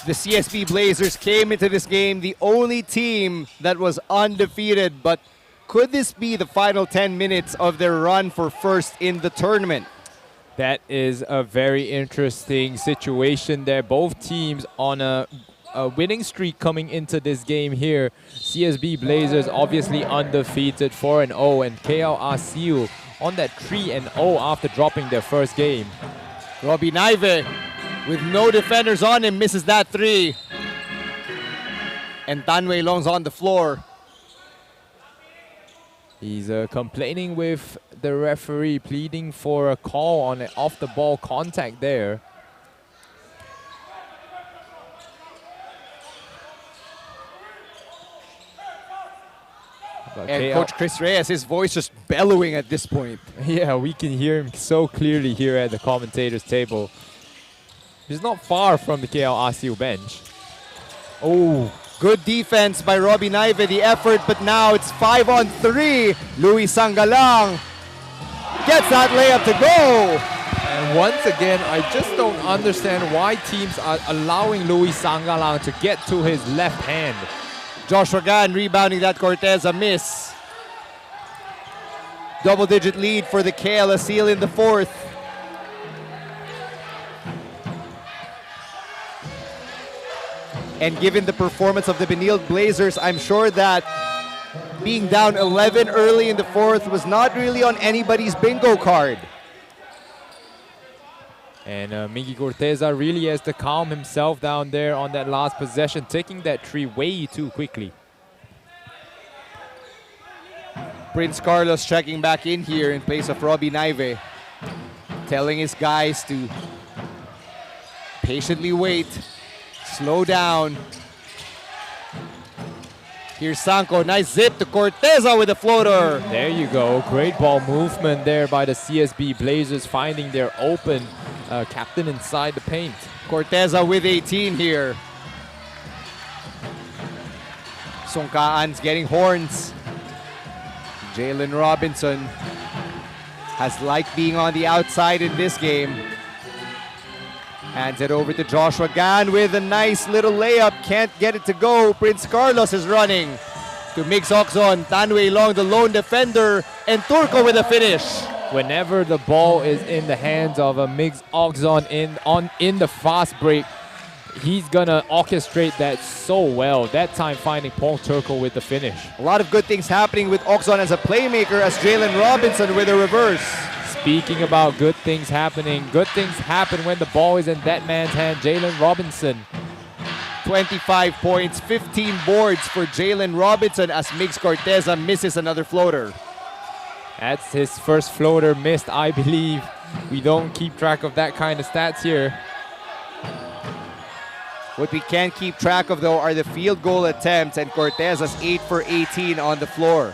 The CSB Blazers came into this game the only team that was undefeated, but could this be the final 10 minutes of their run for first in the tournament? That is a very interesting situation there. Both teams on a winning streak coming into this game here. CSB Blazers obviously undefeated 4-0, and KL Aseel on that 3-0 after dropping their first game. Robbie Naive with no defenders on him misses that three. And Tan Wei Long's on the floor. He's complaining with the referee, pleading for a call on an off-the-ball contact there. And Coach Chris Reyes, his voice just bellowing at this point. Yeah, we can hear him so clearly here at the commentator's table. He's not far from the KL Aseel bench. Oh, good defense by Robbie Naive, the effort, but now it's 5-on-3. Louis Sangalang gets that layup to go. And once again, I just don't understand why teams are allowing Louis Sangalang to get to his left hand. Joshua Gan rebounding that Corteza miss. Double-digit lead for the KL Aseel in the fourth. And given the performance of the Benil Blazers, I'm sure that being down 11 early in the fourth was not really on anybody's bingo card. And Miggy Corteza really has to calm himself down there on that last possession, taking that three way too quickly. Prince Carlos checking back in here in place of Robbie Naive, telling his guys to patiently wait, slow down. Here's Sanko, nice zip to Corteza with a floater. There you go, great ball movement there by the CSB Blazers, finding their open captain inside the paint. Corteza with 18 here. Songkaan's getting horns. Jalen Robinson has liked being on the outside in this game. Hands it over to Joshua Gan with a nice little layup. Can't get it to go. Prince Carlos is running to Miguel Oczon. Tan Wei Long, the lone defender, and Turco with a finish. Whenever the ball is in the hands of a Miguel Oczon in the fast break, he's gonna orchestrate that so well. That time finding Paul Turco with the finish. A lot of good things happening with Oczon as a playmaker, as Jalen Robinson with a reverse. Speaking about good things happening, good things happen when the ball is in that man's hand. Jalen Robinson. 25 points, 15 boards for Jalen Robinson as Miguel Corteza misses another floater. That's his first floater missed, I believe. We don't keep track of that kind of stats here. What we can't keep track of, though, are the field goal attempts, and Corteza's 8 for 18 on the floor.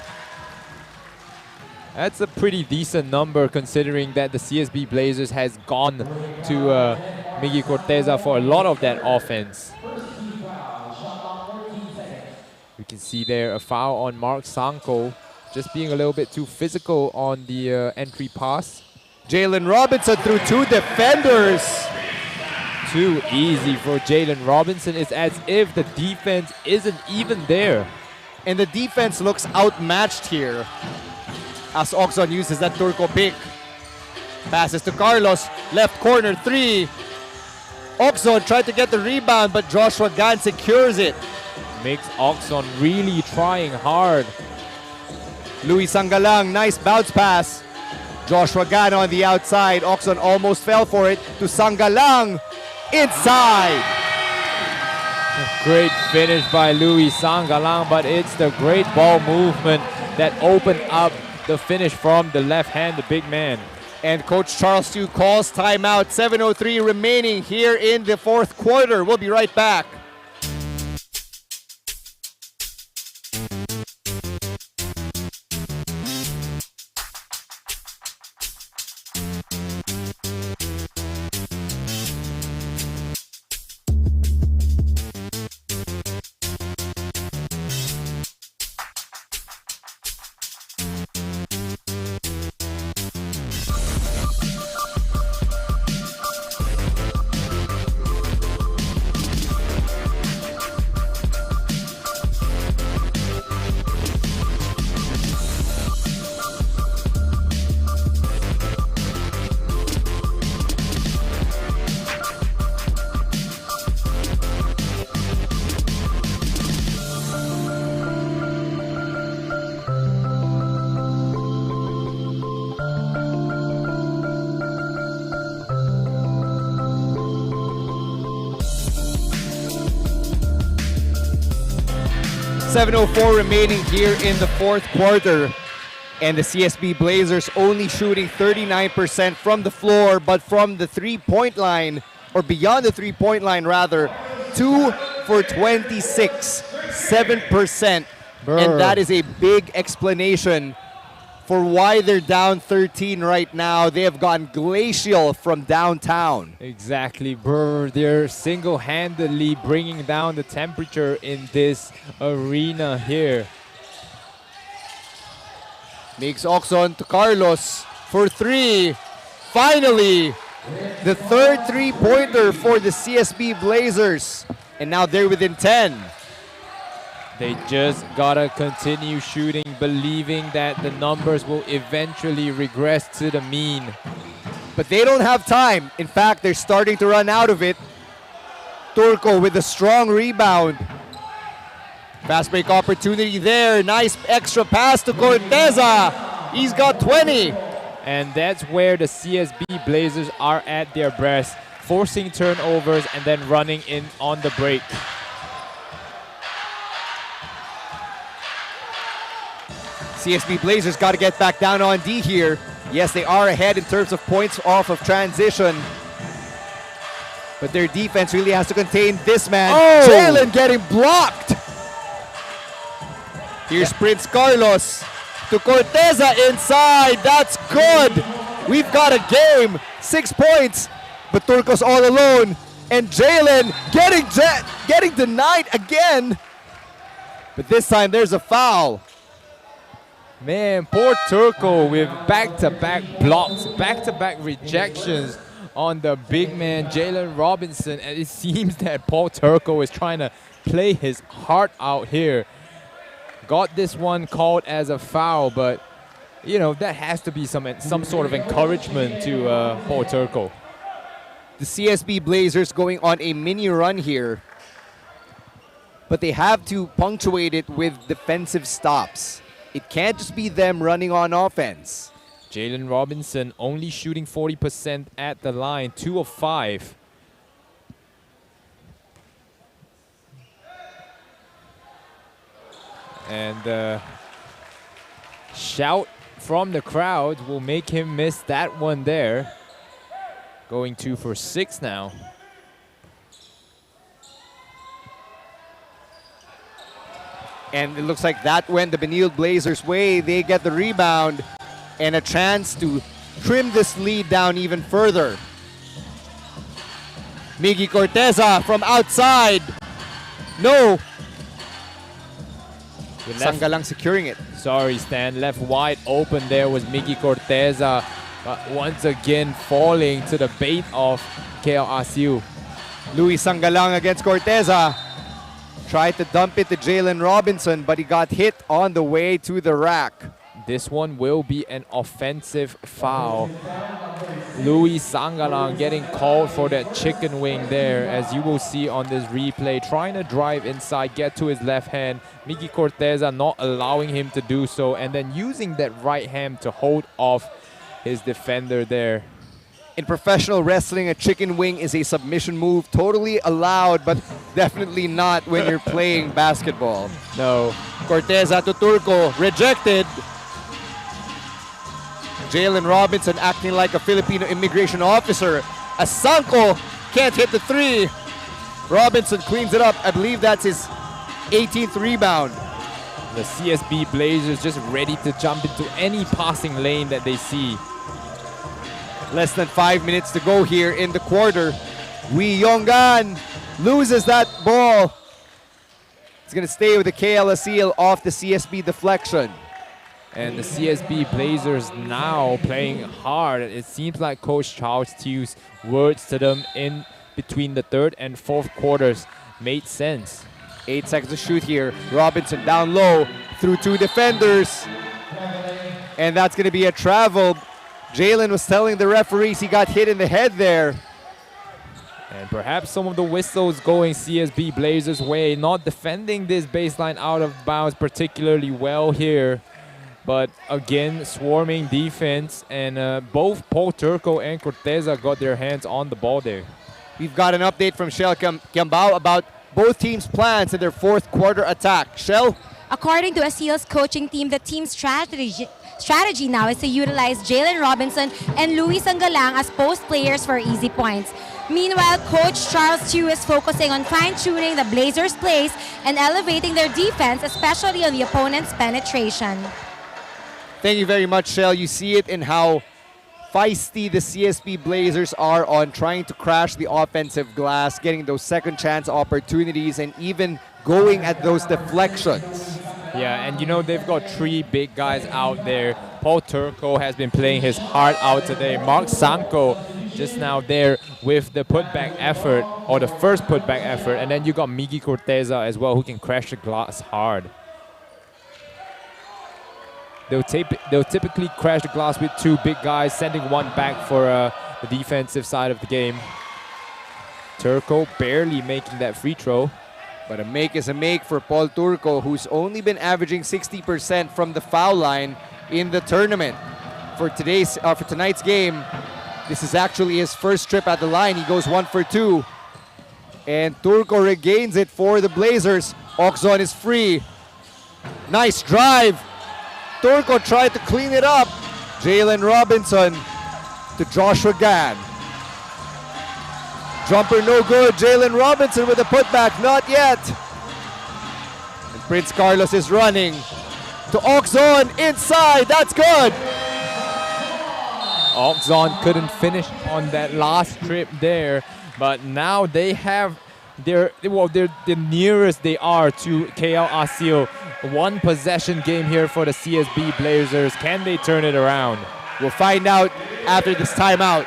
That's a pretty decent number considering that the CSB Blazers has gone to Miggy Corteza for a lot of that offense. We can see there a foul on Mark Sanko, just being a little bit too physical on the entry pass. Jalen Robinson through two defenders. Too easy for Jalen Robinson. It's as if the defense isn't even there. And the defense looks outmatched here as Oczon uses that Turco pick. Passes to Carlos, left corner three. Oczon tried to get the rebound, but Joshua Gan secures it. Makes Oczon really trying hard. Louis Sangalang, nice bounce pass. Joshua Gan on the outside. Oczon almost fell for it to Sangalang. Inside. Great finish by Louis Sangalang, but it's the great ball movement that opened up the finish from the left hand, the big man. And Coach Charles Chu calls timeout. 7:03 remaining here in the fourth quarter. We'll be right back. 7:04 remaining here in the fourth quarter. And the CSB Blazers only shooting 39% from the floor, but from the three-point line, or beyond the three-point line rather, 2 for 26, 7%. And that is a big explanation for why they're down 13 right now. They have gone glacial from downtown. Exactly, Burr. They're single-handedly bringing down the temperature in this arena here. Miguel Oczon to Carlos for three. Finally, the third three-pointer for the CSB Blazers. And now they're within 10. They just gotta continue shooting, believing that the numbers will eventually regress to the mean. But they don't have time. In fact, they're starting to run out of it. Turco with a strong rebound. Fast break opportunity there. Nice extra pass to Corteza. He's got 20. And that's where the CSB Blazers are at their best, forcing turnovers and then running in on the break. CSB Blazers got to get back down on D here. Yes, they are ahead in terms of points off of transition. But their defense really has to contain this man. Oh! Jalen getting blocked. Here's Prince Carlos to Corteza inside. That's good. We've got a game. 6 points. But Turco's all alone. And Jalen getting denied again. But this time there's a foul. Man, poor Turco with back-to-back blocks, back-to-back rejections on the big man, Jalen Robinson. And it seems that Paul Turco is trying to play his heart out here. Got this one called as a foul, but, you know, that has to be some sort of encouragement to Paul Turco. The CSB Blazers going on a mini run here. But they have to punctuate it with defensive stops. It can't just be them running on offense. Jalen Robinson only shooting 40% at the line, 2 of 5. And shout from the crowd will make him miss that one there. Going 2 for 6 now. And it looks like that went the Benil Blazers' way. They get the rebound and a chance to trim this lead down even further. Miggy Corteza from outside. No. Sangalang securing it. Sorry, Stan. Left wide open there was Miggy Corteza. But once again falling to the bait of KL Aseel. Luis Sangalang against Corteza. Tried to dump it to Jalen Robinson, but he got hit on the way to the rack. This one will be an offensive foul. Luis Sangalang getting called for that chicken wing there, as you will see on this replay. Trying to drive inside, get to his left hand. Miggy Corteza not allowing him to do so, and then using that right hand to hold off his defender there. In professional wrestling, a chicken wing is a submission move. Totally allowed, but definitely not when you're playing basketball. No. Corteza to Turco, rejected. Jalen Robinson acting like a Filipino immigration officer. Asanko can't hit the three. Robinson cleans it up. I believe that's his 18th rebound. The CSB Blazers just ready to jump into any passing lane that they see. Less than 5 minutes to go here in the quarter. Wee Yonggan loses that ball. It's going to stay with the KL Aseel off the CSB deflection. And the CSB Blazers now playing hard. It seems like Coach Charles Tew's words to them in between the third and fourth quarters made sense. 8 seconds to shoot here. Robinson down low through 2 defenders. And that's going to be a travel. Jalen was telling the referees he got hit in the head there. And perhaps some of the whistles going CSB Blazers' way, not defending this baseline out of bounds particularly well here. But again, swarming defense, and both Paul Turco and Corteza got their hands on the ball there. We've got an update from Shell Kiambao about both teams' plans in their fourth quarter attack. Shell? According to Aseel's coaching team, the team's strategy now is to utilize Jalen Robinson and Louis Sangalang as post players for easy points. Meanwhile, Coach Charles Chu is focusing on fine-tuning the Blazers' plays and elevating their defense, especially on the opponent's penetration. Thank you very much, Shell. You see it in how feisty the CSB Blazers are on trying to crash the offensive glass, getting those second chance opportunities, and even going at those deflections. Yeah, and you know, they've got 3 big guys out there. Paul Turco has been playing his heart out today. Mark Sanko just now there with the putback effort, or the first putback effort. And then you got Miggy Corteza as well, who can crash the glass hard. They'll typically crash the glass with 2 big guys, sending one back for the defensive side of the game. Turco barely making that free throw. But a make is a make for Paul Turco, who's only been averaging 60% from the foul line in the tournament. For tonight's game, this is actually his first trip at the line. He goes 1 for 2. And Turco regains it for the Blazers. Oczon is free. Nice drive. Turco tried to clean it up. Jalen Robinson to Joshua Gan. Jumper no good. Jalen Robinson with a putback, not yet. And Prince Carlos is running to Oczon inside. That's good. Oczon couldn't finish on that last trip there, but now they have they're the nearest they are to KL Aseel. 1 possession game here for the CSB Blazers. Can they turn it around? We'll find out after this timeout.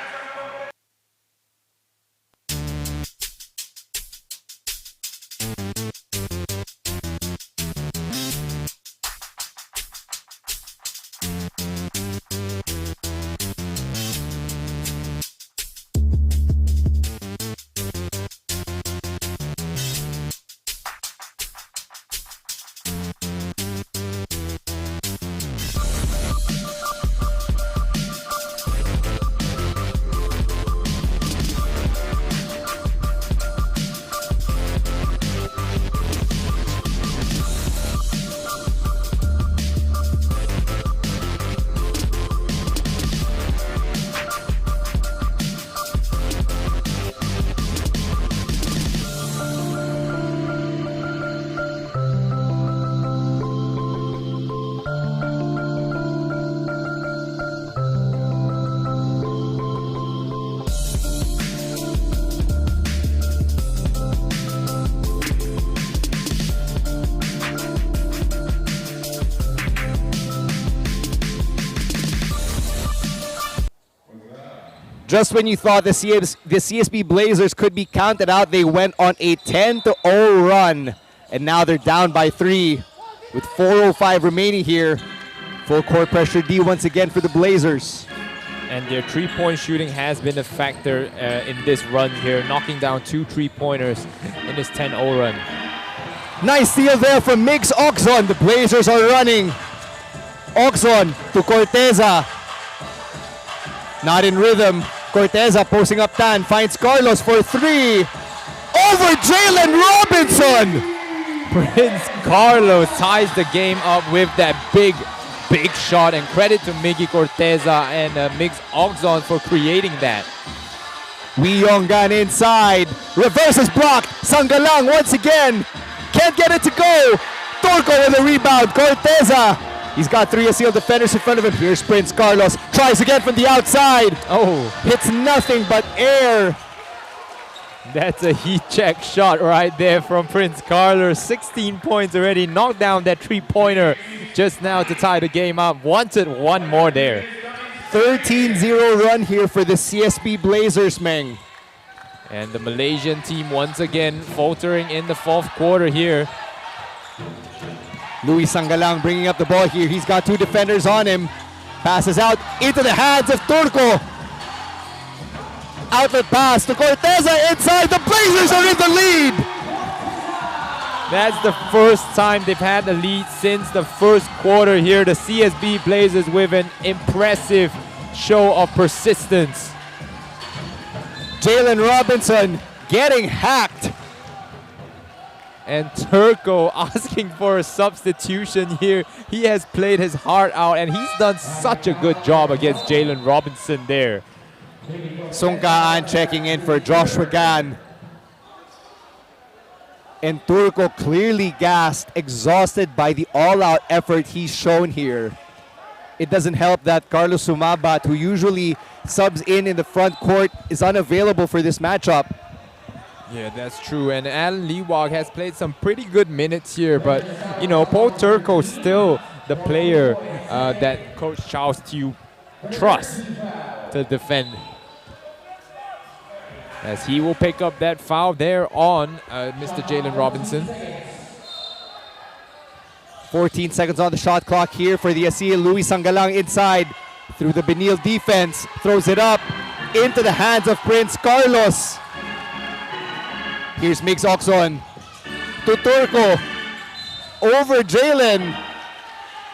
Just when you thought the CSB Blazers could be counted out, they went on a 10-0 run. And now they're down by 3 with 4:05 remaining here. Full court pressure D once again for the Blazers. And their 3-point shooting has been a factor in this run here, knocking down 2 3-pointers in this 10-0 run. Nice steal there from Miguel Oczon. The Blazers are running. Oczon to Corteza. Not in rhythm. Corteza posting up Tan, finds Carlos for 3. Over Jalen Robinson! Prince Carlos ties the game up with that big shot, and credit to Miggy Corteza and Miguel Oczon for creating that. Wee Yonggan inside, reverses blocked, Sangalang once again, can't get it to go. Turco with a rebound, Corteza. He's got 3 Aseel defenders in front of him. Here's Prince Carlos, tries again from the outside. Oh, hits nothing but air. That's a heat check shot right there from Prince Carlos. 16 points already, knocked down that 3-pointer just now to tie the game up. Wanted one more there. 13-0 run here for the CSB Blazers, Meng. And the Malaysian team once again faltering in the 4th quarter here. Louis Sangalang bringing up the ball here. He's got 2 defenders on him. Passes out into the hands of Turco. Outlet pass to Corteza inside. The Blazers are in the lead. That's the first time they've had the lead since the 1st quarter here. The CSB Blazers with an impressive show of persistence. Jalen Robinson getting hacked. And Turco asking for a substitution here. He has played his heart out, and he's done such a good job against Jalen Robinson there. Sung Kaan checking in for Joshua Gan. And Turco clearly gassed, exhausted by the all-out effort he's shown here. It doesn't help that Carlos Sumabat, who usually subs in the front court, is unavailable for this matchup. Yeah, that's true. And Alan Liwag has played some pretty good minutes here, but you know, Paul Turco still the player that Coach Charles Tew trusts to defend. As he will pick up that foul there on Mr. Jalen Robinson. 14 seconds on the shot clock here for the Aseel. Louis Sangalang inside through the Benil defense. Throws it up into the hands of Prince Carlos. Here's Miguel Oczon to Turco. Over Jalen.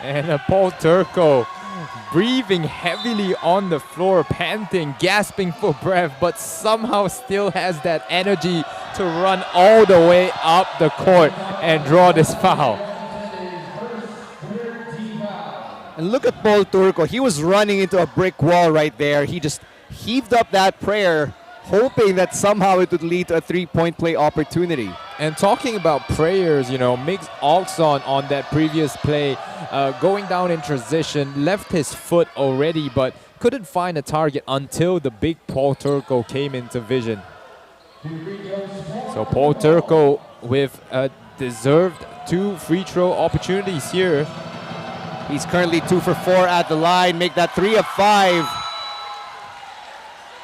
And Paul Turco breathing heavily on the floor, panting, gasping for breath, but somehow still has that energy to run all the way up the court and draw this foul. And look at Paul Turco. He was running into a brick wall right there. He just heaved up that prayer, hoping that somehow it would lead to a three-point play opportunity. And talking about prayers, you know, Miguel Oczon on that previous play, going down in transition, left his foot already, but couldn't find a target until the big Paul Turco came into vision. So Paul Turco with a deserved 2 free throw opportunities here. He's currently 2 for 4 at the line. Make that 3 of 5.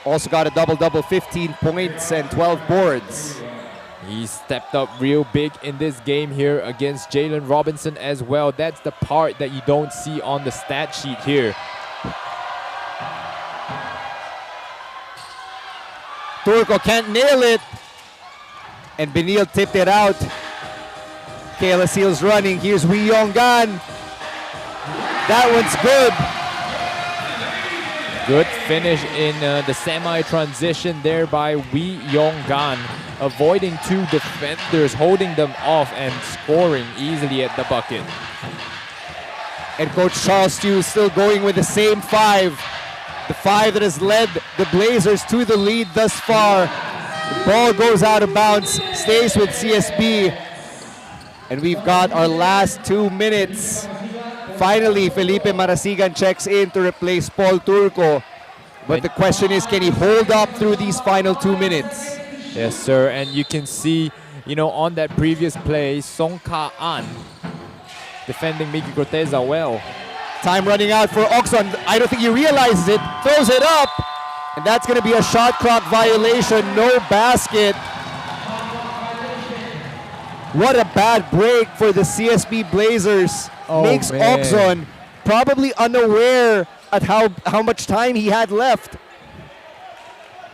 Also got a double-double, 15 points and 12 boards. He stepped up real big in this game here against Jalen Robinson as well. That's the part that you don't see on the stat sheet here. Turco can't nail it. And Benil tipped it out. Kayla Seals running. Here's Wee Yong Gan. That one's good. Good finish in the semi-transition there by Wee Yong Gan, avoiding 2 defenders, holding them off and scoring easily at the bucket. And Coach Charles Tew is still going with the same 5. The 5 that has led the Blazers to the lead thus far. The ball goes out of bounds, stays with CSB. And we've got our last 2 minutes. Finally, Felipe Marasigan checks in to replace Paul Turco. But the question is, can he hold up through these final 2 minutes? Yes, sir. And you can see, you know, on that previous play, Song Ka-an defending Miggy Corteza well. Time running out for Oczon. I don't think he realizes it. Throws it up. And that's going to be a shot clock violation. No basket. What a bad break for the CSB Blazers. Makes Oczon probably unaware at how much time he had left.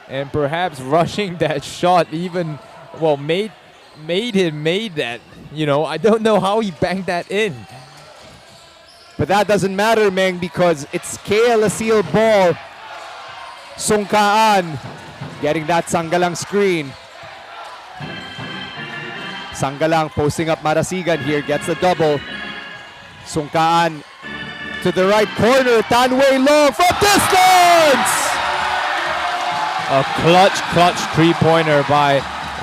And perhaps rushing that shot even, well, made that. You know, I don't know how he banged that in. But that doesn't matter, Meng, because it's KL Aseel ball. Sung Kaan getting that Sangalang screen. Sangalang posting up Marasigan here, gets the double. Sung Kaan to the right corner, Tanway Long from distance! A clutch three-pointer by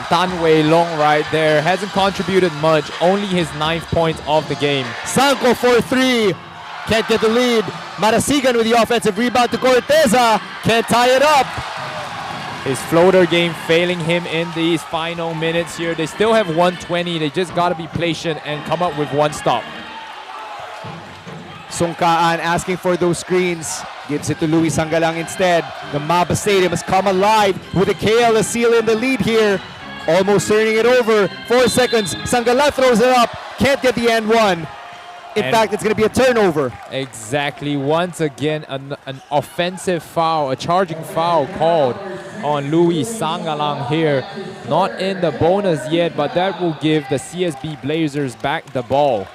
Tanway Long right there. Hasn't contributed much, only his 9th point of the game. Sanko for 3, can't get the lead. Marasigan with the offensive rebound to Corteza, can't tie it up. His floater game failing him in these final minutes here. They still have 120. They just got to be patient and come up with 1 stop. Sung Kaan asking for those screens. Gives it to Louis Sangalang instead. The Maba Stadium has come alive with the KL Aseel in the lead here. Almost turning it over. 4 seconds. Sangalang throws it up. Can't get the end one. In fact, it's going to be a turnover. Exactly. Once again, an offensive foul, a charging foul called on Louis Sangalang here. Not in the bonus yet, but that will give the CSB Blazers back the ball.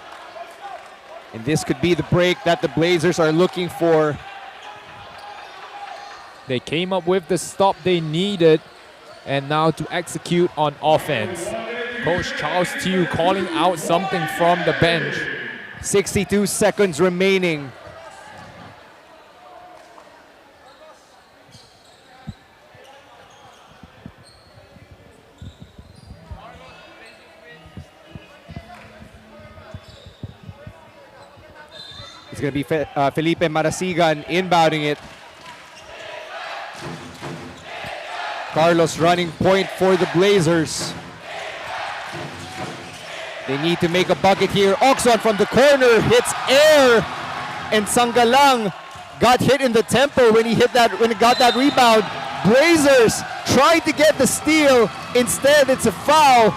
And this could be the break that the Blazers are looking for. They came up with the stop they needed, and now to execute on offense. Coach Charles Tew calling out something from the bench. 62 seconds remaining. It's going to be Felipe Marasigan inbounding it. Carlos running point for the Blazers. They need to make a bucket here. Oczon from the corner hits air, and Sangalang got hit in the temple when he got that rebound. Blazers tried to get the steal. Instead, it's a foul.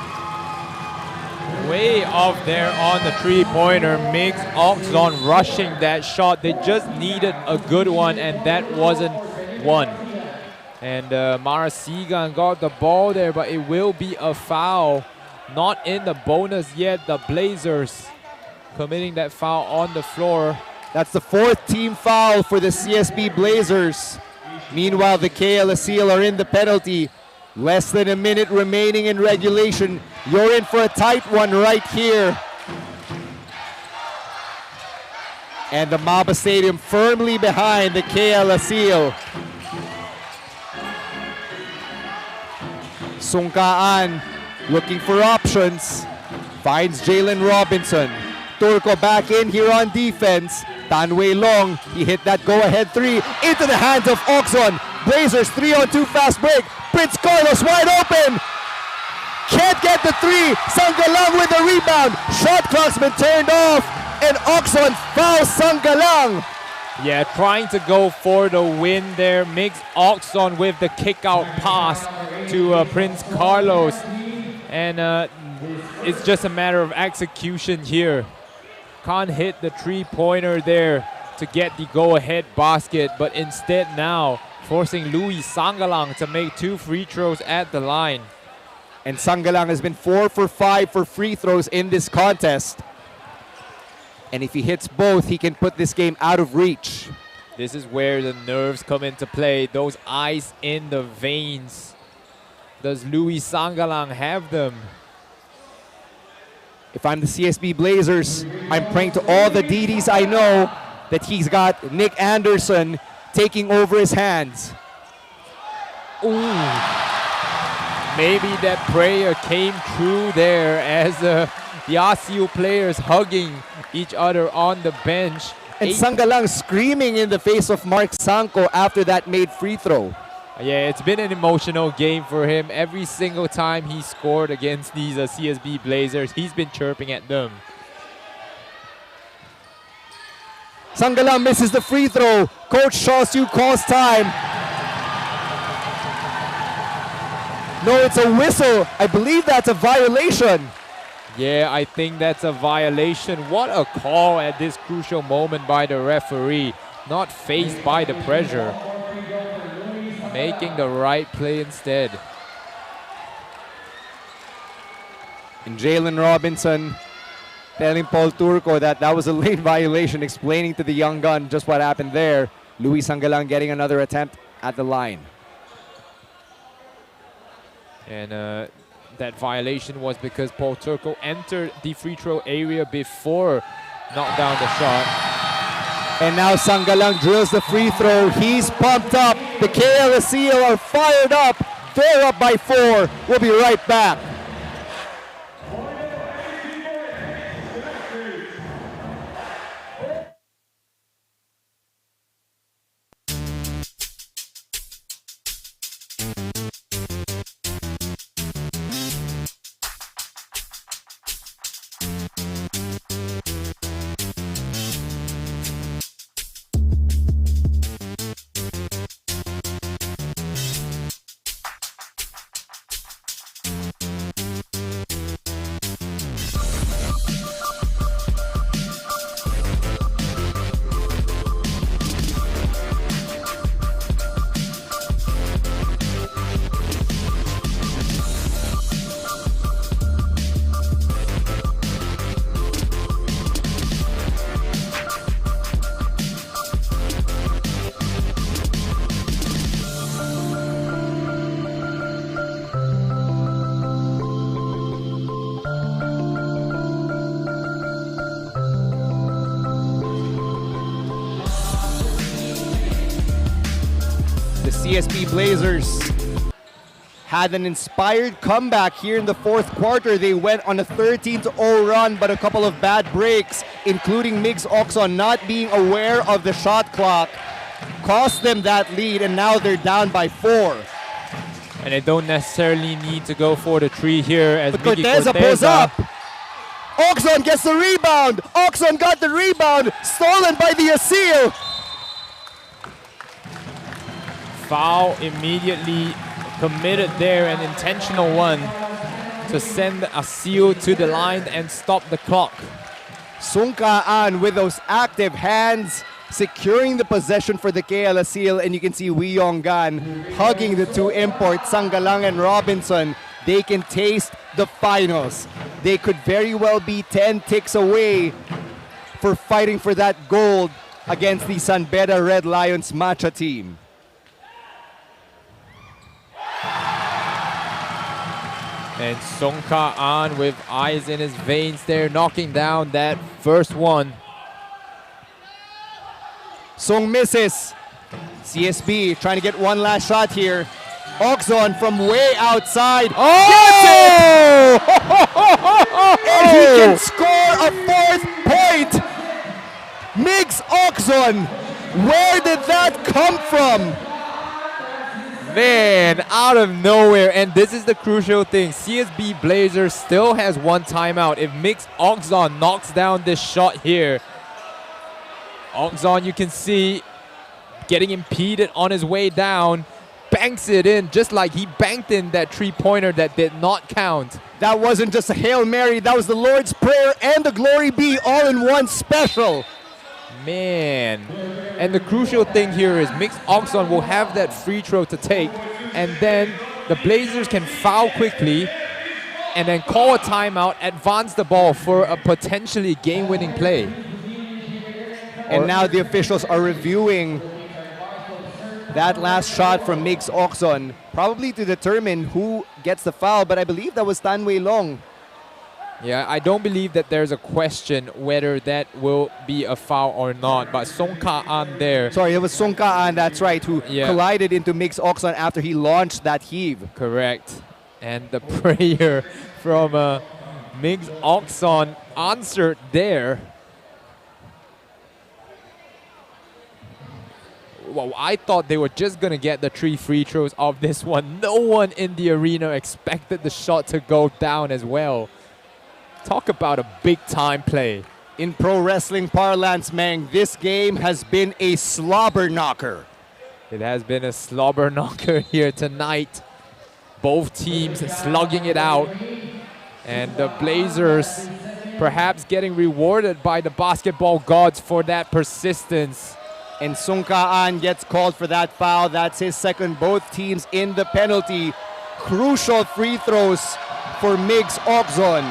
Way off there on the three-pointer. Miguel Oczon rushing that shot. They just needed a good one, and that wasn't one. And Marasigan got the ball there, but it will be a foul. Not in the bonus yet. The Blazers committing that foul on the floor. That's the fourth team foul for the CSB Blazers. Meanwhile, the KL Aseel are in the penalty. Less than a minute remaining in regulation. You're in for a tight one right here. And the Maba Stadium firmly behind the KL Aseel. Sungkaan looking for options. Finds Jalen Robinson. Turco back in here on defense. Tanway Long, he hit that go-ahead three into the hands of Oczon. Blazers 3-on-2 fast break. Prince Carlos wide open. Can't get the three. Sangalang with the rebound. Shot clock's been turned off, and Oczon fouls Sangalang. Yeah, trying to go for the win there. Miguel Oczon with the kick-out pass to Prince Carlos. And it's just a matter of execution here. Can't hit the three-pointer there to get the go-ahead basket, but instead now forcing Louis Sangalang to make 2 free throws at the line. And Sangalang has been 4 for 5 for free throws in this contest. And if he hits both, he can put this game out of reach. This is where the nerves come into play. Those eyes in the veins. Does Louis Sangalang have them? If I'm the CSB Blazers, I'm praying to all the deities I know that he's got Nick Anderson taking over his hands. Ooh. Maybe that prayer came true there as the Aseel players hugging each other on the bench. And Sangalang screaming in the face of Mark Sanko after that made free throw. Yeah, it's been an emotional game for him. Every single time he scored against these CSB Blazers, he's been chirping at them. Sangalang misses the free throw. Coach Shawsu calls time. No, it's a whistle. I believe that's a violation. Yeah, I think that's a violation. What a call at this crucial moment by the referee. Not faced by the pressure. Making the right play instead. And Jalen Robinson telling Paul Turco that was a late violation, explaining to the young gun just what happened there. Louis Sangalang getting another attempt at the line. And that violation was because Paul Turco entered the free throw area before knocked down the shot. And now Sangalang drills the free throw. He's pumped up. The KL Aseel are fired up. They're up by 4. We'll be right back. CSB Blazers had an inspired comeback here in the fourth quarter. They went on a 13-0 run, but a couple of bad breaks, including Miguel Oczon not being aware of the shot clock, cost them that lead, and now they're down by 4. And they don't necessarily need to go for the 3 here as But Miggy Corteza pulls up. Oczon gets the rebound. Oczon got the rebound, stolen by the Aseel. Foul immediately committed there, an intentional one to send Aseel to the line and stop the clock. Sungkaan with those active hands, securing the possession for the KL Aseel, and you can see Wee Yong Gan hugging the 2 imports, Sanggalang and Robinson. They can taste the finals. They could very well be 10 ticks away for fighting for that gold against the San Beda Red Lions matcha team. And Sungkaan with eyes in his veins there, knocking down that first one. Sung misses. CSB trying to get one last shot here. Oczon from way outside. Gets it! And he can score a 4th point. Miguel Oczon, where did that come from? Man, out of nowhere, and this is the crucial thing. CSB Blazers still has 1 timeout. If Miguel Oczon knocks down this shot here, Oczon, you can see, getting impeded on his way down, banks it in just like he banked in that 3-pointer that did not count. That wasn't just a Hail Mary, that was the Lord's Prayer and the Glory Be all in one special. Man, and the crucial thing here is Miguel Oczon will have that free throw to take, and then the Blazers can foul quickly and then call a timeout, advance the ball for a potentially game-winning play. And now the officials are reviewing that last shot from Miguel Oczon, probably to determine who gets the foul, but I believe that was Tan Wei Long. Yeah, I don't believe that there's a question whether that will be a foul or not, but Sungkaan there. Sorry, it was Sungkaan, that's right, who collided into Miguel Oczon after he launched that heave. Correct. And the prayer from Miguel Oczon answered there. Well, I thought they were just going to get the 3 free throws of this one. No one in the arena expected the shot to go down as well. Talk about a big-time play. In pro wrestling parlance, Mang, this game has been a slobber knocker. It has been a slobber knocker here tonight. Both teams slugging it out. And the Blazers perhaps getting rewarded by the basketball gods for that persistence. And Sungkaan gets called for that foul. That's his 2nd. Both teams in the penalty. Crucial free throws for Miguel Oczon.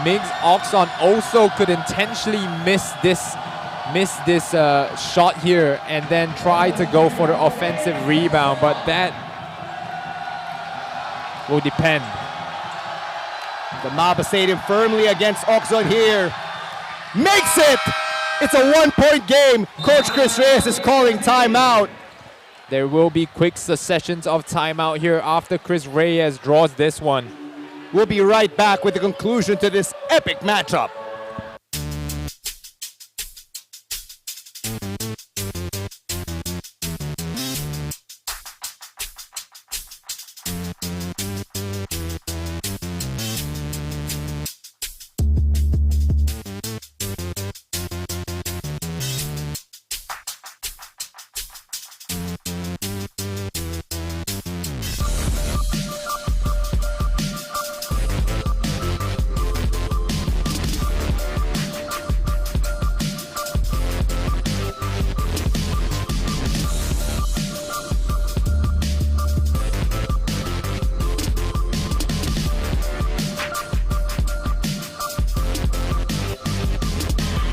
Miguel Oczon also could intentionally miss this shot here and then try to go for the offensive rebound, but that will depend. The Maba Stadium firmly against Oczon here. Makes it! It's a 1-point game. Coach Chris Reyes is calling timeout. There will be quick successions of timeout here after Chris Reyes draws this one. We'll be right back with the conclusion to this epic matchup.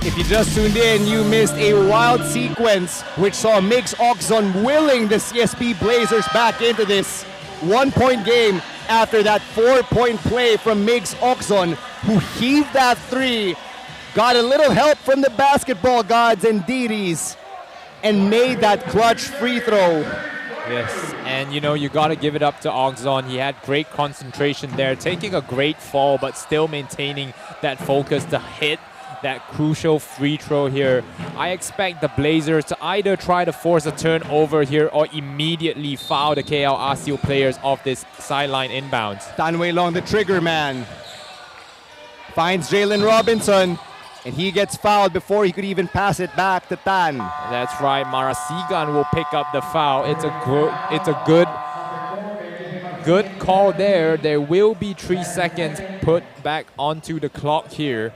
If you just tuned in, you missed a wild sequence which saw Miguel Oczon willing the CSB Blazers back into this 1-point game after that 4-point play from Miguel Oczon, who heaved that 3, got a little help from the basketball gods and deities, and made that clutch free throw. Yes, and you got to give it up to Oczon. He had great concentration there, taking a great fall, but still maintaining that focus to hit that crucial free throw here. I expect the Blazers to either try to force a turnover here or immediately foul the KL Aseel players off this sideline inbounds. Tan Wei Long, the trigger man, finds Jalen Robinson, and he gets fouled before he could even pass it back to Tan. That's right, Marasigan will pick up the foul. It's a good call there. There will be 3 seconds put back onto the clock here.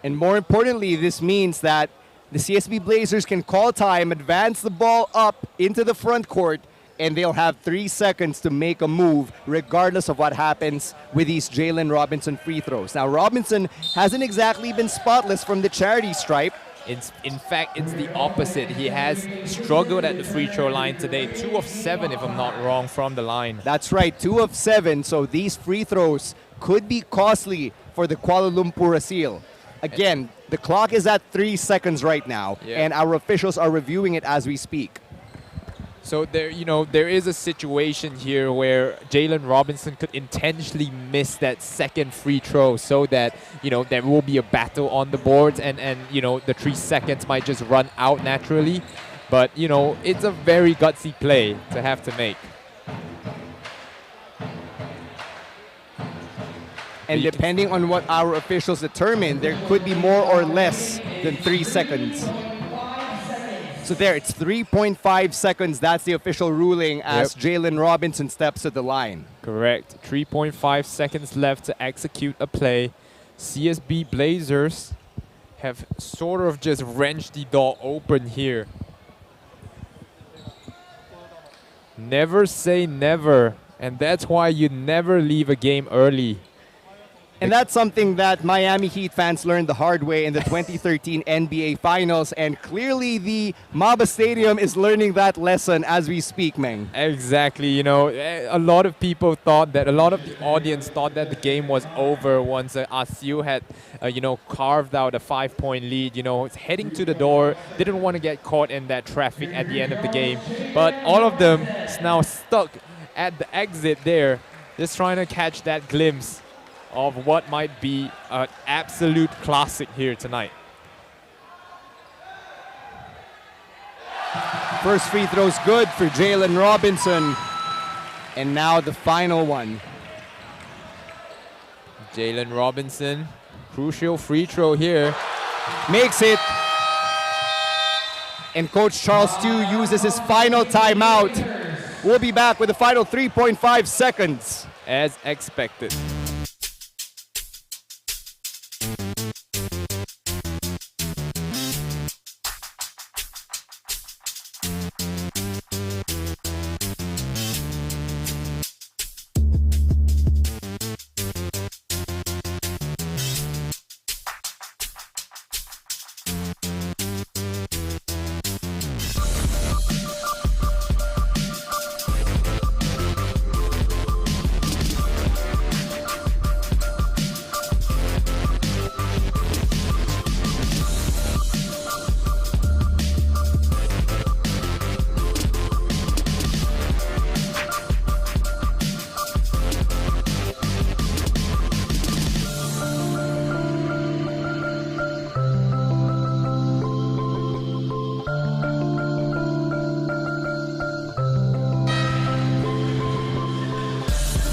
And more importantly, this means that the CSB Blazers can call time, advance the ball up into the front court, and they'll have 3 seconds to make a move regardless of what happens with these Jalen Robinson free throws. Now, Robinson hasn't exactly been spotless from the charity stripe. In fact, it's the opposite. He has struggled at the free throw line today. 2 of 7, if I'm not wrong, from the line. That's right, 2 of 7. So these free throws could be costly for the Kuala Lumpur Aseel. Again, the clock is at 3 seconds right now, and our officials are reviewing it as we speak. So there is a situation here where Jalen Robinson could intentionally miss that second free throw so that, there will be a battle on the boards and the 3 seconds might just run out naturally. But, it's a very gutsy play to have to make. And depending on what our officials determine, there could be more or less than 3 seconds. So there, it's 3.5 seconds. That's the official ruling as Jalen Robinson steps to the line. Correct. 3.5 seconds left to execute a play. CSB Blazers have sort of just wrenched the door open here. Never say never. And that's why you never leave a game early. And that's something that Miami Heat fans learned the hard way in the 2013 NBA Finals. And clearly the Maba Stadium is learning that lesson as we speak, Meng. Exactly. A lot of people thought that, a lot of the audience thought that the game was over once Aseel had, carved out a 5-point lead. Heading to the door, didn't want to get caught in that traffic at the end of the game. But all of them is now stuck at the exit there, just trying to catch that glimpse of what might be an absolute classic here tonight. First free throw's good for Jalen Robinson. And now the final one. Jalen Robinson, crucial free throw here. Makes it. And Coach Charles Tew uses his final timeout. We'll be back with the final 3.5 seconds. As expected.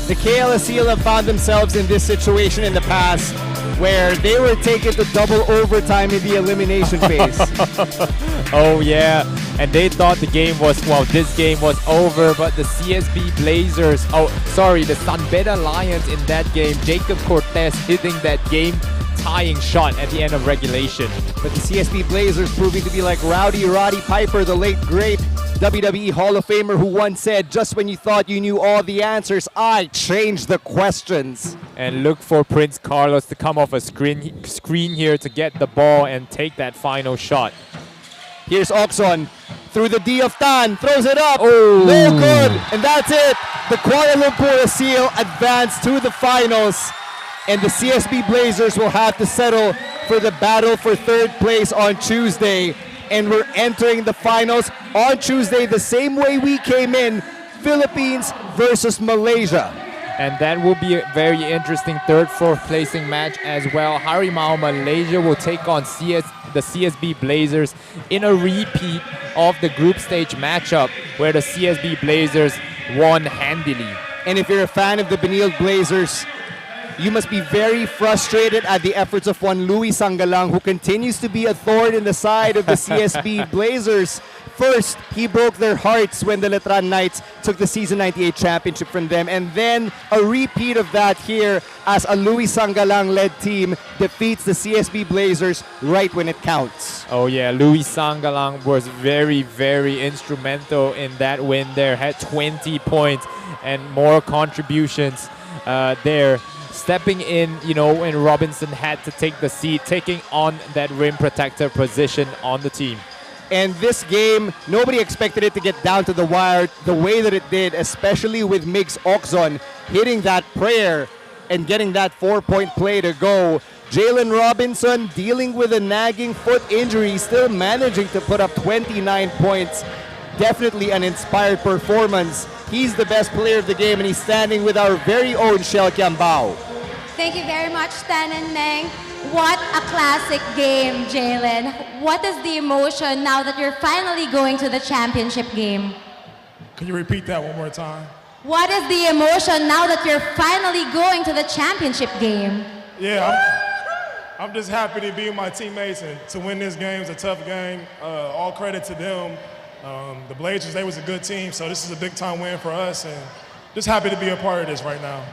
The KL Aseel have found themselves in this situation in the past where they were taken to double overtime in the elimination phase. Oh yeah, and they thought this game was over, but the CSB Blazers, the San Beda Lions in that game, Jacob Cortez hitting that game-tying shot at the end of regulation. But the CSB Blazers proving to be like Rowdy Roddy Piper, the late great WWE Hall of Famer who once said, just when you thought you knew all the answers, I changed the questions. And look for Prince Carlos to come off a screen here to get the ball and take that final shot. Here's Oczon through the D of Tan, throws it up, no good, and that's it. The Kuala Lumpur Aseel advance to the finals, and the CSB Blazers will have to settle for the battle for third place on Tuesday. and we're entering the finals on Tuesday the same way we came in, Philippines versus Malaysia. And that will be a very interesting third, fourth placing match as well. Harimau Malaysia will take on the CSB Blazers in a repeat of the group stage matchup where the CSB Blazers won handily. And if you're a fan of the Benil Blazers, you must be very frustrated at the efforts of one Louis Sangalang, who continues to be a thorn in the side of the CSB Blazers. First, he broke their hearts when the Letran Knights took the Season 98 championship from them, and then a repeat of that here as a Louis Sangalang-led team defeats the CSB Blazers right when it counts. Oh yeah, Louis Sangalang was very, very instrumental in that win there. Had 20 points and more contributions there. Stepping in, when Robinson had to take the seat, taking on that rim protector position on the team. And this game, nobody expected it to get down to the wire the way that it did, especially with Miguel Oczon hitting that prayer and getting that 4-point play to go. Jalen Robinson dealing with a nagging foot injury, still managing to put up 29 points. Definitely an inspired performance. He's the best player of the game, and he's standing with our very own Shell Kiambao. Thank you very much, Stan and Meng. What a classic game, Jalen. What is the emotion now that you're finally going to the championship game? Can you repeat that one more time? What is the emotion now that you're finally going to the championship game? Yeah, I'm just happy to be with my teammates and to win this game. It's a tough game. All credit to them. The Blazers, they was a good team, so this is a big-time win for us, and just happy to be a part of this right now.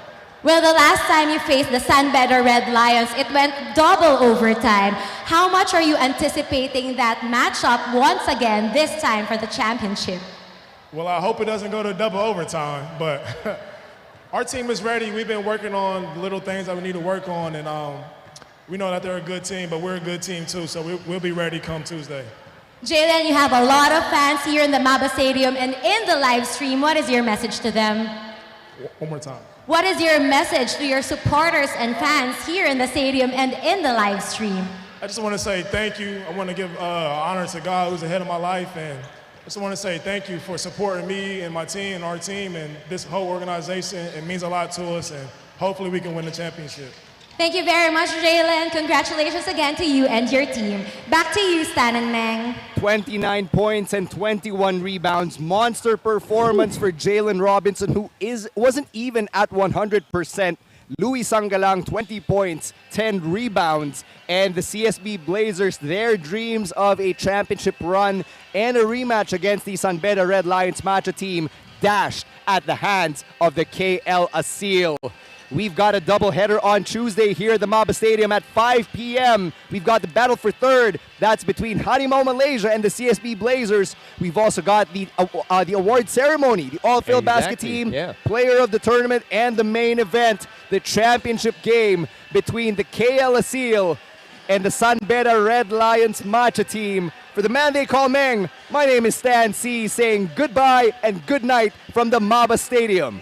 Well, the last time you faced the Sunbetter Red Lions, it went double overtime. How much are you anticipating that matchup once again this time for the championship? Well, I hope it doesn't go to double overtime, but our team is ready. We've been working on the little things that we need to work on, and we know that they're a good team, but we're a good team too, so we'll be ready come Tuesday. Jalen, you have a lot of fans here in the Maba Stadium and in the live stream. What is your message to them? One more time. What is your message to your supporters and fans here in the stadium and in the live stream? I just want to say thank you. I want to give honor to God, who's ahead of my life, and I just want to say thank you for supporting me and my team and our team and this whole organization. It means a lot to us, and hopefully we can win the championship. Thank you very much, Jalen. Congratulations again to you and your team. Back to you, Stan and Meng. 29 points and 21 rebounds. Monster performance for Jalen Robinson, who wasn't even at 100%. Louis Sangalang, 20 points, 10 rebounds. And the CSB Blazers, their dreams of a championship run and a rematch against the Sunbetter Red Lions matcha team dashed at the hands of the KL Aseel. We've got a doubleheader on Tuesday here at the Maba Stadium at 5 p.m. We've got the battle for third. That's between Harimau Malaysia and the CSB Blazers. We've also got the award ceremony, the all-field basket team, player of the tournament, and the main event, the championship game between the KL Aseel and the Sunbetter Red Lions matcha team. For the man they call Meng, my name is Stan C, saying goodbye and good night from the Maba Stadium.